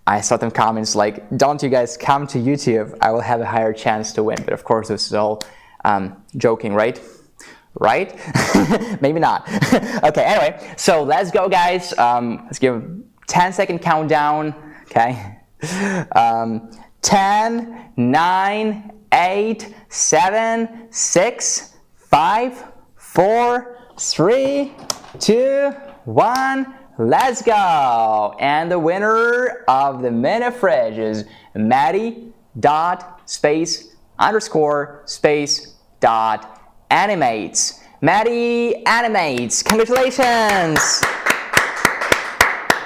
I saw some comments like, don't you guys come to YouTube, I will have a higher chance to win. But of course this is all joking, right? Maybe not. Okay, anyway, so let's go, guys. Let's give a 10-second countdown. Okay, 10, 9, 8, 7, 6, 5, 4, 3, 2, 1, let's go! And the winner of the mini fridge is Maddie.space_space.animates. Maddie animates, congratulations!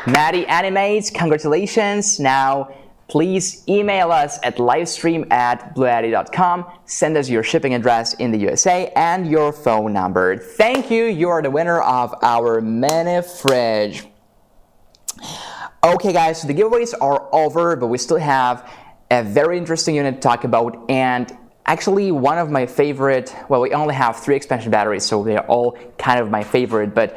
Maddie animates, congratulations. Now, please email us at livestream@bluetti.com. Send us your shipping address in the USA and your phone number. Thank you. You are the winner of our mini fridge. Okay, guys, so the giveaways are over, but we still have a very interesting unit to talk about. And actually, one of my favorite, well, we only have 3 expansion batteries, so they're all kind of my favorite. But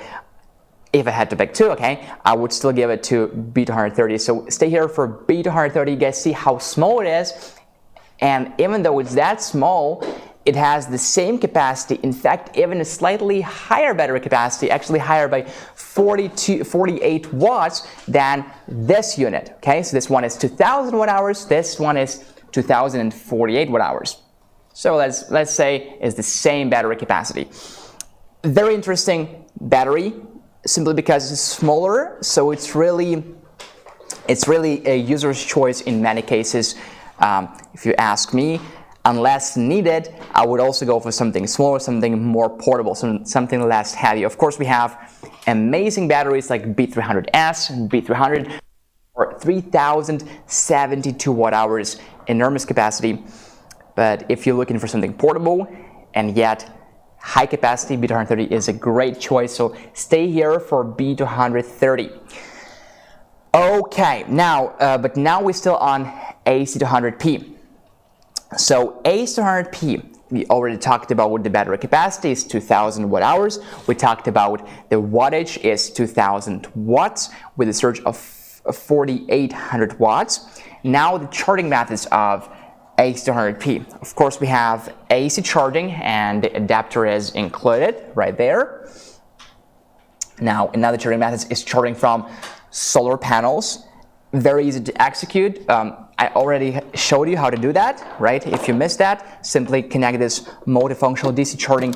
if I had to pick 2, okay, I would still give it to B230. So stay here for B230. You guys see how small it is. And even though it's that small, it has the same capacity. In fact, even a slightly higher battery capacity, actually higher by 48 watts than this unit. Okay, so this one is 2000 watt hours. This one is 2048 watt hours. So let's say it's the same battery capacity. Very interesting battery, simply because it's smaller, so it's really a user's choice in many cases. If you ask me, unless needed, I would also go for something smaller, something more portable, something less heavy. Of course, we have amazing batteries like B300S and B300, or 3072 watt hours, enormous capacity. But if you're looking for something portable and yet high capacity, B230 is a great choice. So stay here for B230. Okay, now, but now we're still on AC200P. So AC200P, we already talked about what the battery capacity is, 2000 watt hours. We talked about the wattage is 2000 watts with a surge of 4800 watts. Now the charging methods of AC200P. Of course, we have AC charging and the adapter is included right there. Now, another charging method is charging from solar panels. Very easy to execute. I already showed you how to do that, right? If you missed that, simply connect this multifunctional DC charging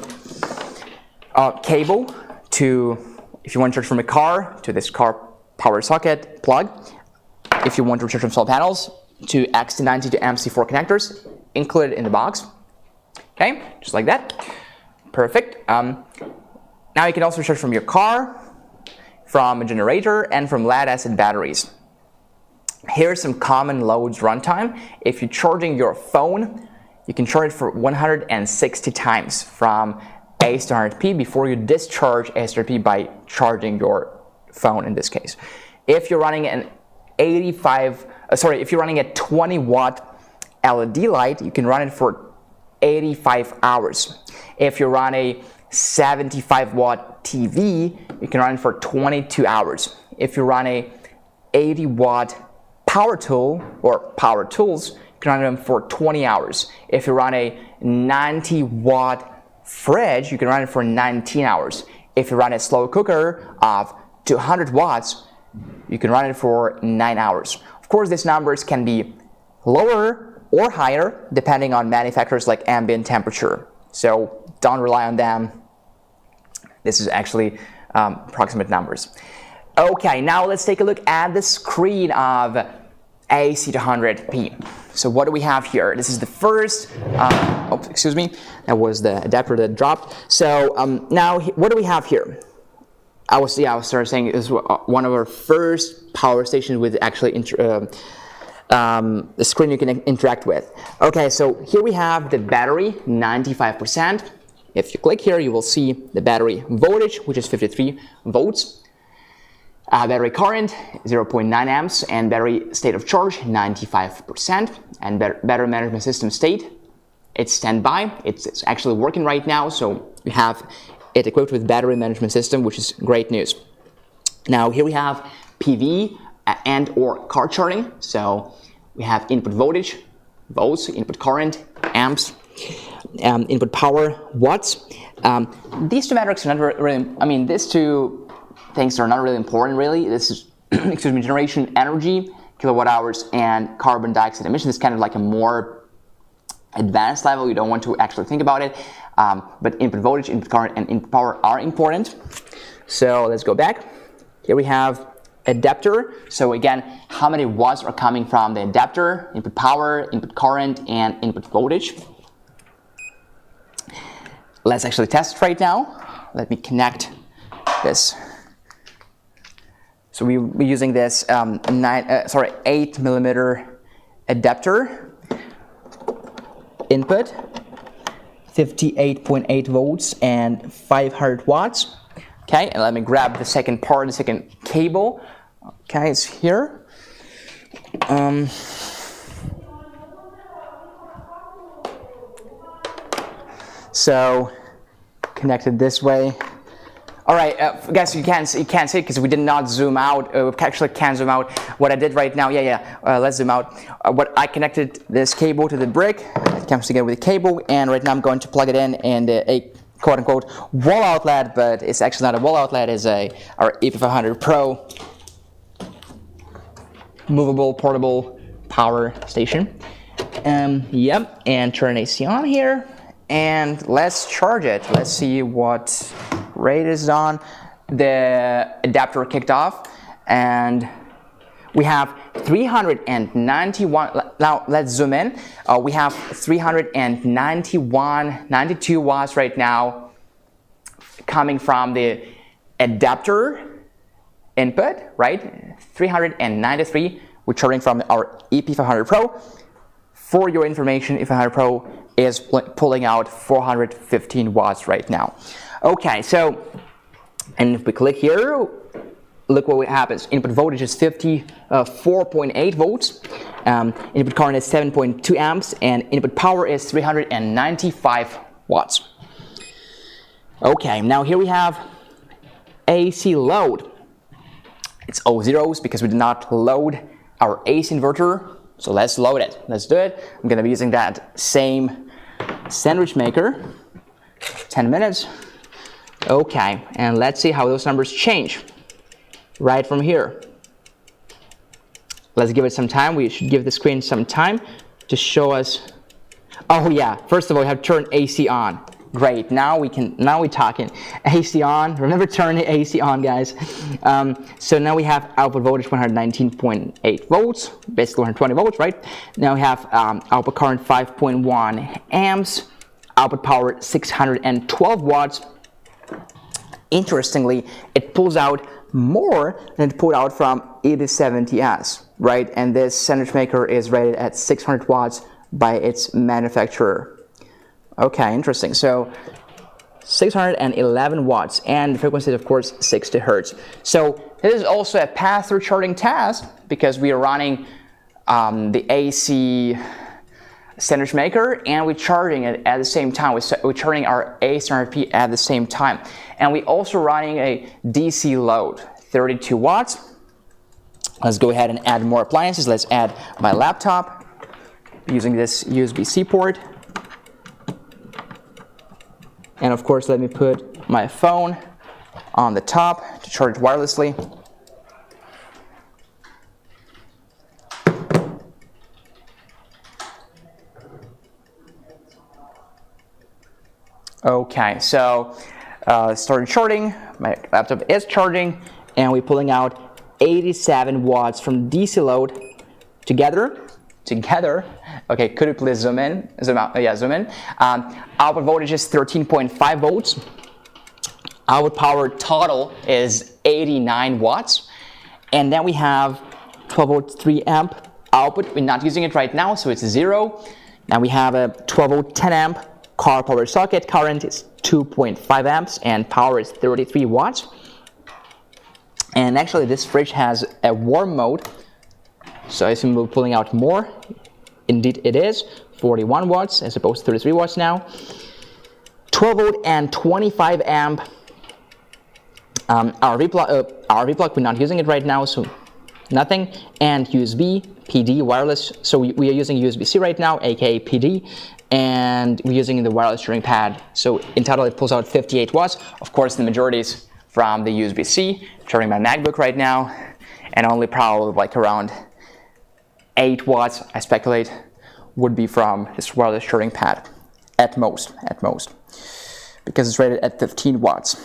cable to, if you want to charge from a car, to this car power socket plug. If you want to charge from solar panels, to XT90 to MC4 connectors included in the box. Okay, just like that. Perfect. Now you can also charge from your car, from a generator, and from lead-acid batteries. Here's some common loads runtime. If you're charging your phone, you can charge it for 160 times from AC200P before you discharge AC200P by charging your phone in this case. If you're running an if you're running a 20 watt LED light, you can run it for 85 hours. If you run a 75 watt TV, you can run it for 22 hours. If you run a 80 watt power tool or power tools, you can run them for 20 hours. If you run a 90 watt fridge, you can run it for 19 hours. If you run a slow cooker of 200 watts, you can run it for 9 hours. Of course, these numbers can be lower or higher depending on manufacturers like ambient temperature. So don't rely on them. This is actually approximate numbers. Okay, now let's take a look at the screen of AC200P. So what do we have here? This is the first, excuse me, that was the adapter that dropped. So now what do we have here? I was saying this was one of our first power stations with actually the screen you can interact with. Okay, so here we have the battery, 95%. If you click here, you will see the battery voltage, which is 53 volts. Battery current, 0.9 amps, and battery state of charge, 95%. And battery management system state, it's standby. It's actually working right now, so we have it equipped with battery management system, which is great news. Now here we have PV and or car charging. So we have input voltage, volts, input current, amps, input power, watts. These two metrics are not really, these two things are not really important really. This is, excuse me, generation energy, kilowatt hours, and carbon dioxide emission. This is kind of like a more advanced level. You don't want to actually think about it. But input voltage, input current, and input power are important. So let's go back. Here we have adapter. So again, how many watts are coming from the adapter, input power, input current, and input voltage. Let's actually test right now. Let me connect this. So we're using this 8mm adapter. Input 58.8 volts and 500 watts. Okay, and let me grab the second part, the second cable. Okay, it's here. So connected this way. All right, guys, you can't see it because we did not zoom out. We actually can't zoom out. What I did right now, let's zoom out. What I connected this cable to the brick. It comes together with a cable, and right now I'm going to plug it in and a quote-unquote wall outlet, but it's actually not a wall outlet. It's our EP500 Pro movable portable power station. Yep, and turn AC on here, and let's charge it. Let's see what rate is on. The adapter kicked off, and we have 391. Now let's zoom in. We have 92 watts right now coming from the adapter, input, right? 393. We're charging from our EP500 Pro. For your information, EP500 Pro is pulling out 415 watts right now. Okay, so, and if we click here, look what happens. Input voltage is 54.8 volts. Input current is 7.2 amps, and input power is 395 watts. Okay, now here we have AC load. It's all zeros because we did not load our AC inverter. So let's load it. Let's do it. I'm going to be using that same sandwich maker. 10 minutes. Okay, and let's see how those numbers change right from here. Let's give it some time. We should give the screen some time to show us. Oh yeah, first of all, we have to turn AC on. Great, now we're talking. AC on, remember turn the AC on, guys. So now we have output voltage 119.8 volts, basically 120 volts, right? Now we have output current 5.1 amps, output power 612 watts. Interestingly, it pulls out more than it pulled out from AC200S, right? And this sandwich maker is rated at 600 watts by its manufacturer. Okay, interesting. So 611 watts, and the frequency is of course 60 hertz. So this is also a pass-through charging test because we are running the AC sandwich maker and we're charging it at the same time. We're charging our AC200P at the same time. And we're also running a DC load, 32 watts. Let's go ahead and add more appliances. Let's add my laptop using this USB-C port. And of course, let me put my phone on the top to charge wirelessly. Okay, so started charging, my laptop is charging, and we're pulling out 87 watts from DC load together. Okay, could you please zoom in? Zoom out, yeah, zoom in. Output voltage is 13.5 volts. Output power total is 89 watts. And then we have 12 volt 3 amp output. We're not using it right now, so it's 0. Now we have a 12 volt 10 amp car power socket. Current is 2.5 amps and power is 33 watts. And actually this fridge has a warm mode. So I assume we're pulling out more. Indeed it is, 41 watts as opposed to 33 watts now. 12 volt and 25 amp RV plug, we're not using it right now, so nothing. And USB, PD, wireless, so we are using USB-C right now, aka PD, and we're using the wireless charging pad. So in total it pulls out 58 watts. Of course the majority is from the USB-C, charging my MacBook right now, and only probably like around 8 watts, I speculate, would be from this wireless charging pad, at most, because it's rated at 15 watts.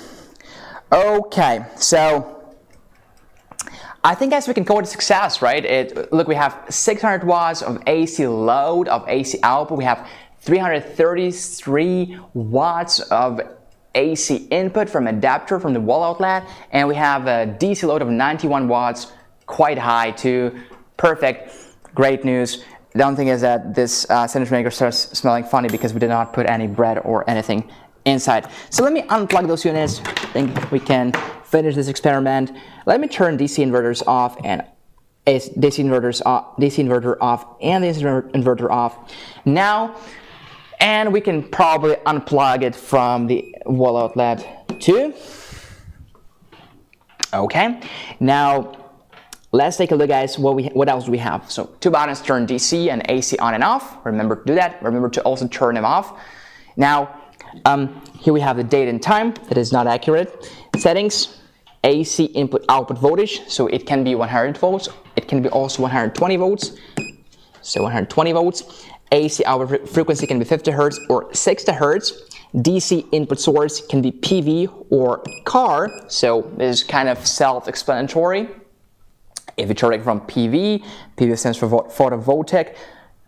Okay, so I think guys we can call it a success, right? Look, we have 600 watts of AC load, of AC output. We have 333 watts of AC input from adapter from the wall outlet, and we have a DC load of 91 watts, quite high too. Perfect. Great news. The only thing is that this sandwich maker starts smelling funny because we did not put any bread or anything inside. So let me unplug those units. I think we can finish this experiment. Let me turn DC inverters off and DC inverter off and the inverter off now, and we can probably unplug it from the wall outlet too. Okay, now let's take a look, guys, what else do we have. So 2 buttons turn DC and AC on and off. Remember to do that. Remember to also turn them off. Now, here we have the date and time. That is not accurate. Settings, AC input output voltage. So it can be 100 volts. It can be also 120 volts. So 120 volts. AC output frequency can be 50 hertz or 60 hertz. DC input source can be PV or car. So this is kind of self-explanatory. If you're charging from PV, PV stands for photovoltaic,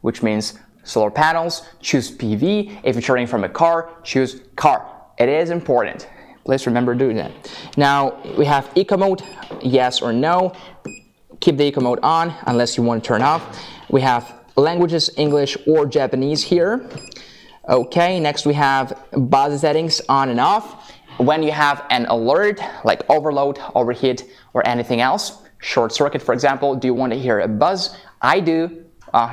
which means solar panels, choose PV. If you're charging from a car, choose car. It is important. Please remember doing that. Now we have eco mode, yes or no. Keep the eco mode on unless you want to turn off. We have languages, English or Japanese here. Okay, next we have buzz settings on and off. When you have an alert like overload, overheat or anything else, short circuit for example, do you want to hear a buzz? I do.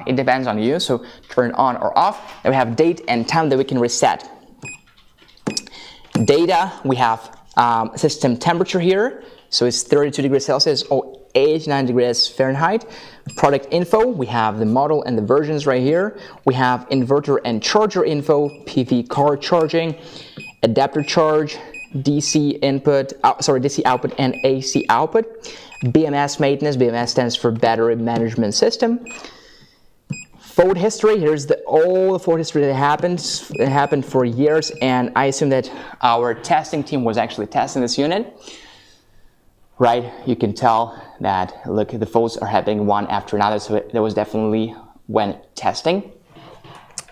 It depends on you, so turn on or off. Then we have date and time that we can reset. Data, we have system temperature here, so it's 32 degrees Celsius or 89 degrees Fahrenheit. Product info, we have the model and the versions right here. We have inverter and charger info, PV car charging, adapter charge, DC input, DC output and AC output. BMS maintenance, BMS stands for battery management system. Fault history, here's all the fault history that happened. It happened for years, and I assume that our testing team was actually testing this unit. Right, you can tell that, look, the faults are happening one after another, so that was definitely when testing.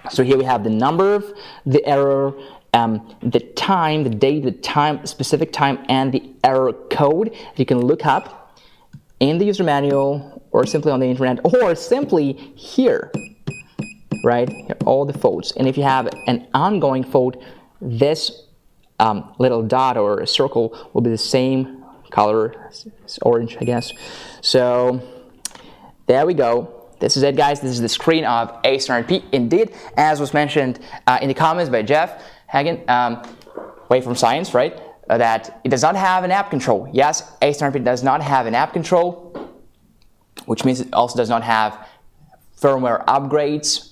So here we have the number, the error, the time, the date, the time, specific time, and the error code. You can look up in the user manual or simply on the internet or simply here, right? Here, all the faults. And if you have an ongoing fault, this little dot or circle will be the same color, it's orange, I guess. So there we go. This is it, guys. This is the screen of AC200P. Indeed, as was mentioned in the comments by Jeff Hagen, Way from Science, right? That it does not have an app control. Yes, AC200P does not have an app control, which means it also does not have firmware upgrades.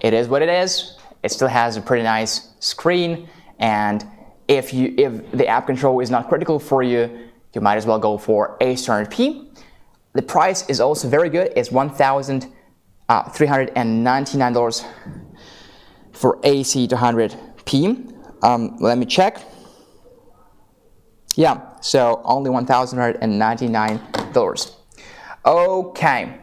It is what it is. It still has a pretty nice screen, and if the app control is not critical for you, you might as well go for AC200P. The price is also very good. It's $1,399 for AC200P. Let me check. Yeah, so only $1,399. Okay.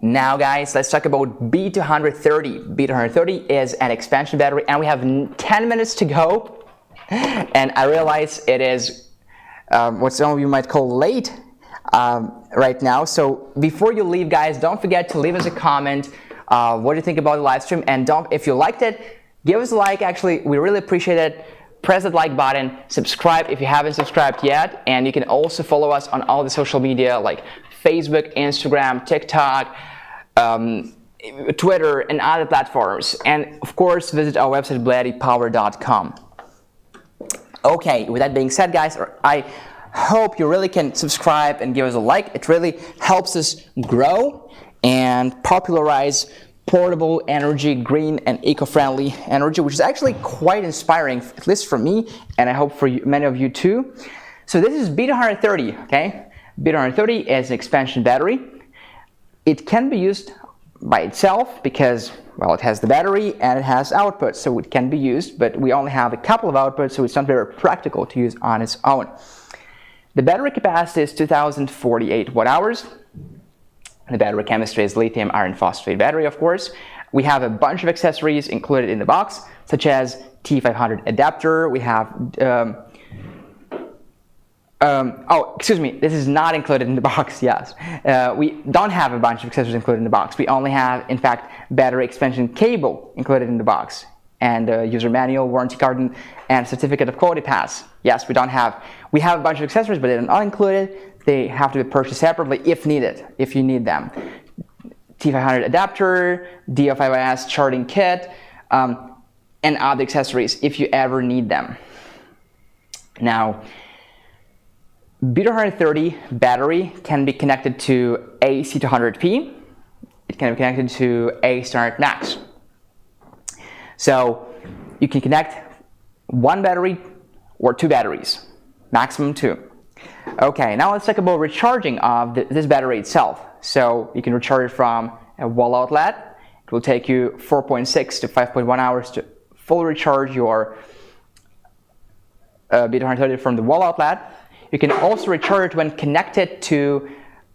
Now guys, let's talk about B230. B230 is an expansion battery, and we have 10 minutes to go. And I realize it is what some of you might call late right now. So before you leave, guys, don't forget to leave us a comment. What do you think about the live stream? And if you liked it, give us a like. Actually, we really appreciate it. Press that like button, subscribe if you haven't subscribed yet, and you can also follow us on all the social media like Facebook, Instagram, TikTok, Twitter, and other platforms. And of course, visit our website, BLUETTIpower.com. Okay, with that being said, guys, I hope you really can subscribe and give us a like. It really helps us grow and popularize portable energy, green and eco-friendly energy, which is actually quite inspiring, at least for me, and I hope for you, many of you too. So this is B230, okay? B230 is an expansion battery. It can be used by itself because, well, it has the battery and it has output, so it can be used, but we only have a couple of outputs, so it's not very practical to use on its own. The battery capacity is 2048 watt-hours. The battery chemistry is lithium iron phosphate battery, of course. We have a bunch of accessories included in the box, such as T500 adapter. We have oh, excuse me, this is not included in the box, yes. We don't have a bunch of accessories included in the box. We only have, in fact, battery expansion cable included in the box, and user manual, warranty card, and certificate of quality pass. Yes, we have a bunch of accessories, but they're not included. They have to be purchased separately if needed, if you need them. T500 adapter, DO5IS charging kit, and other accessories if you ever need them. Now, B230 battery can be connected to AC200P. It can be connected to AC200 Max. So you can connect one battery or two batteries, maximum two. Okay, now let's talk about recharging of this battery itself. So you can recharge it from a wall outlet. It will take you 4.6 to 5.1 hours to fully recharge your B230 from the wall outlet. You can also recharge it when connected to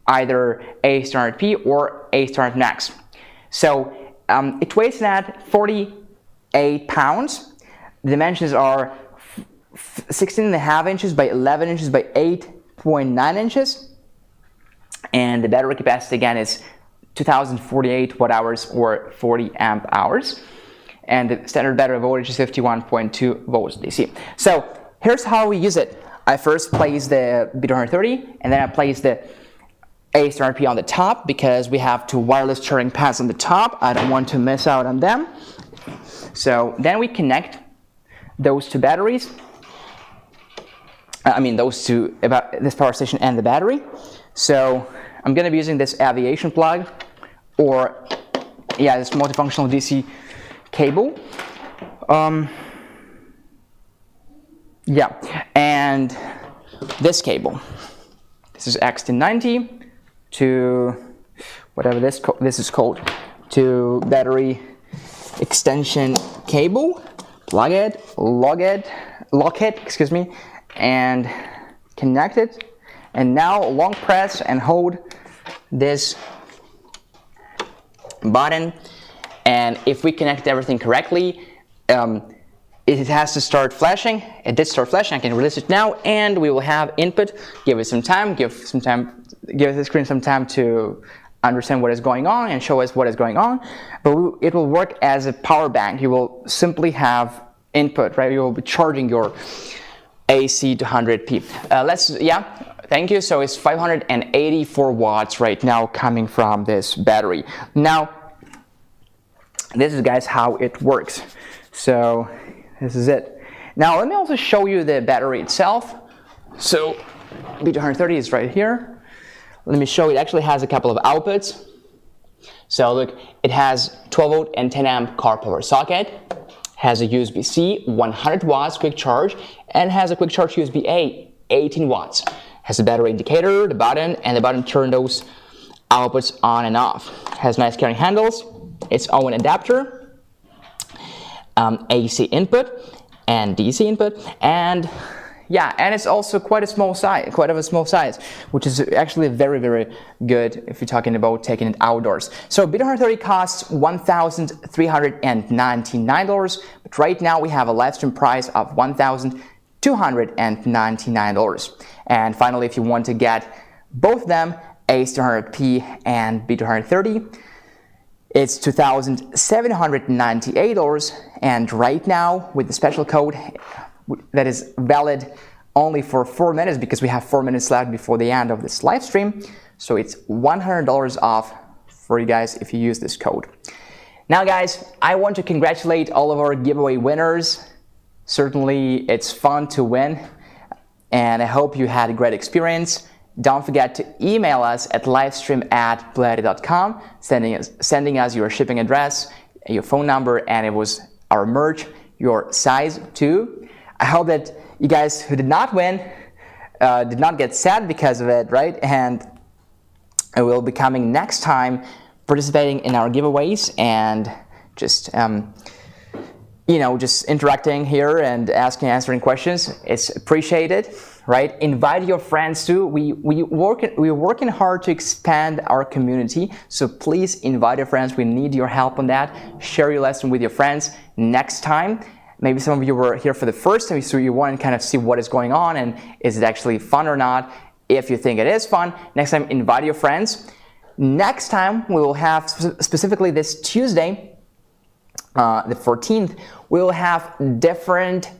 either AC200P or AC200 Max. So it weighs at 48 pounds. The dimensions are 16.5 inches by 11 inches by 8.9 inches. And the battery capacity again is 2048 watt hours or 40 amp hours. And the standard battery voltage is 51.2 volts DC. So here's how we use it. I first place the B230 and then I place the AC200P on the top because we have two wireless charging pads on the top. I don't want to miss out on them. So then we connect those two batteries. Those two, about this power station and the battery. So I'm going to be using this aviation plug or this multifunctional DC cable. And this cable. This is XT90 to whatever this is called, to battery extension cable. Plug it, lock it, excuse me, and connect it. And now long press and hold this button, and if we connect everything correctly, it has to start flashing. It did start flashing. I can release it now, and we will have input. Give it some time. Give the screen some time to understand what is going on and show us what is going on. But it will work as a power bank. You will simply have input, right? You will be charging your AC200P. Thank you. So it's 584 watts right now coming from this battery. Now, this is, guys, how it works. So this is it. Now, let me also show you the battery itself. So B230 is right here. Let me show you. It actually has a couple of outputs. So look, it has 12 volt and 10 amp car power socket, has a USB-C 100 watts quick charge, and has a quick charge USB-A 18 watts. Has a battery indicator, the button, and the button turn those outputs on and off. Has nice carrying handles, its own adapter, AC input and DC input, and it's also quite a small size, which is actually very, very good if you're talking about taking it outdoors. So B230 costs $1,399, but right now we have a live stream price of $1,299. And finally, if you want to get both of them, AC200P and B230, it's $2,798, and right now with the special code that is valid only for 4 minutes, because we have 4 minutes left before the end of this live stream, so it's $100 off for you guys if you use this code. Now, guys, I want to congratulate all of our giveaway winners. Certainly it's fun to win, and I hope you had a great experience. Don't forget to email us at livestream@bluetti.com, sending us your shipping address, your phone number, and it was our merch, your size too. I hope that you guys who did not win did not get sad because of it, right? And I will be coming next time, participating in our giveaways and just just interacting here and answering questions. It's appreciated, right? Invite your friends too. We're working hard to expand our community, so please invite your friends. We need your help on that. Share your lesson with your friends. Next time, maybe some of you were here for the first time, so you want to kind of see what is going on and is it actually fun or not. If you think it is fun, next time invite your friends. Next time we will have, specifically this Tuesday, the 14th, we will have different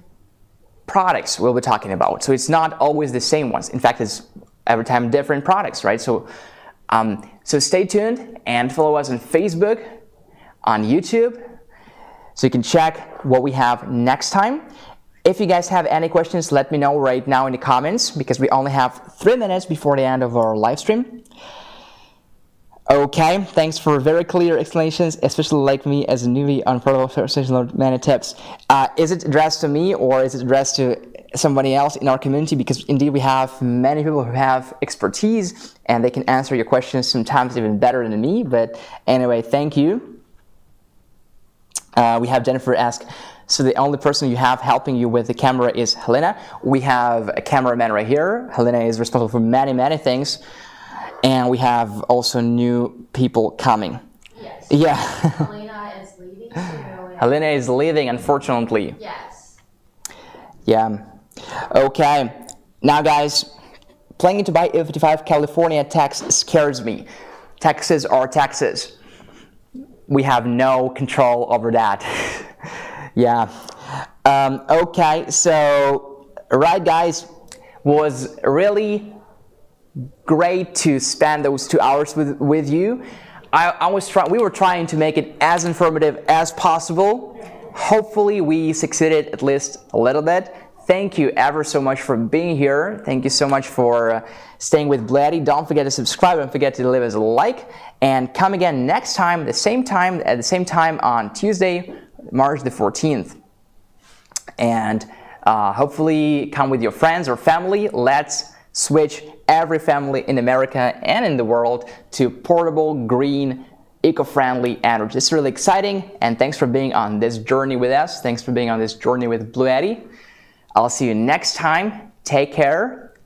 products we'll be talking about. So it's not always the same ones. In fact, it's every time different products, right? So, so stay tuned and follow us on Facebook, on YouTube, so you can check what we have next time. If you guys have any questions, let me know right now in the comments, because we only have 3 minutes before the end of our live stream. Okay, thanks for very clear explanations, especially like me as a newbie on portable station many tips. Is it addressed to me or is it addressed to somebody else in our community? Because indeed we have many people who have expertise and they can answer your questions sometimes even better than me. But anyway, thank you. We have Jennifer ask, so the only person you have helping you with the camera is Helena? We have a cameraman right here. Helena is responsible for many, many things. And we have also new people coming. Yes. Yeah. Helena is leaving too. Helena is leaving, unfortunately. Yes. Yeah. Okay, now guys, planning to buy E55 California tax scares me. Taxes are taxes. We have no control over that. Yeah. Okay, so, right guys, was really great to spend those 2 hours with you. We were trying to make it as informative as possible. Hopefully we succeeded at least a little bit. Thank you ever so much for being here. Thank you so much for staying with BLUETTI. Don't forget to subscribe. Don't forget to leave us a like. And come again next time, at the same time on Tuesday, March the 14th. And hopefully come with your friends or family. Let's switch every family in America and in the world to portable, green, eco-friendly energy. It's really exciting, and thanks for being on this journey with us. Thanks for being on this journey with BLUETTI. I'll see you next time. Take care.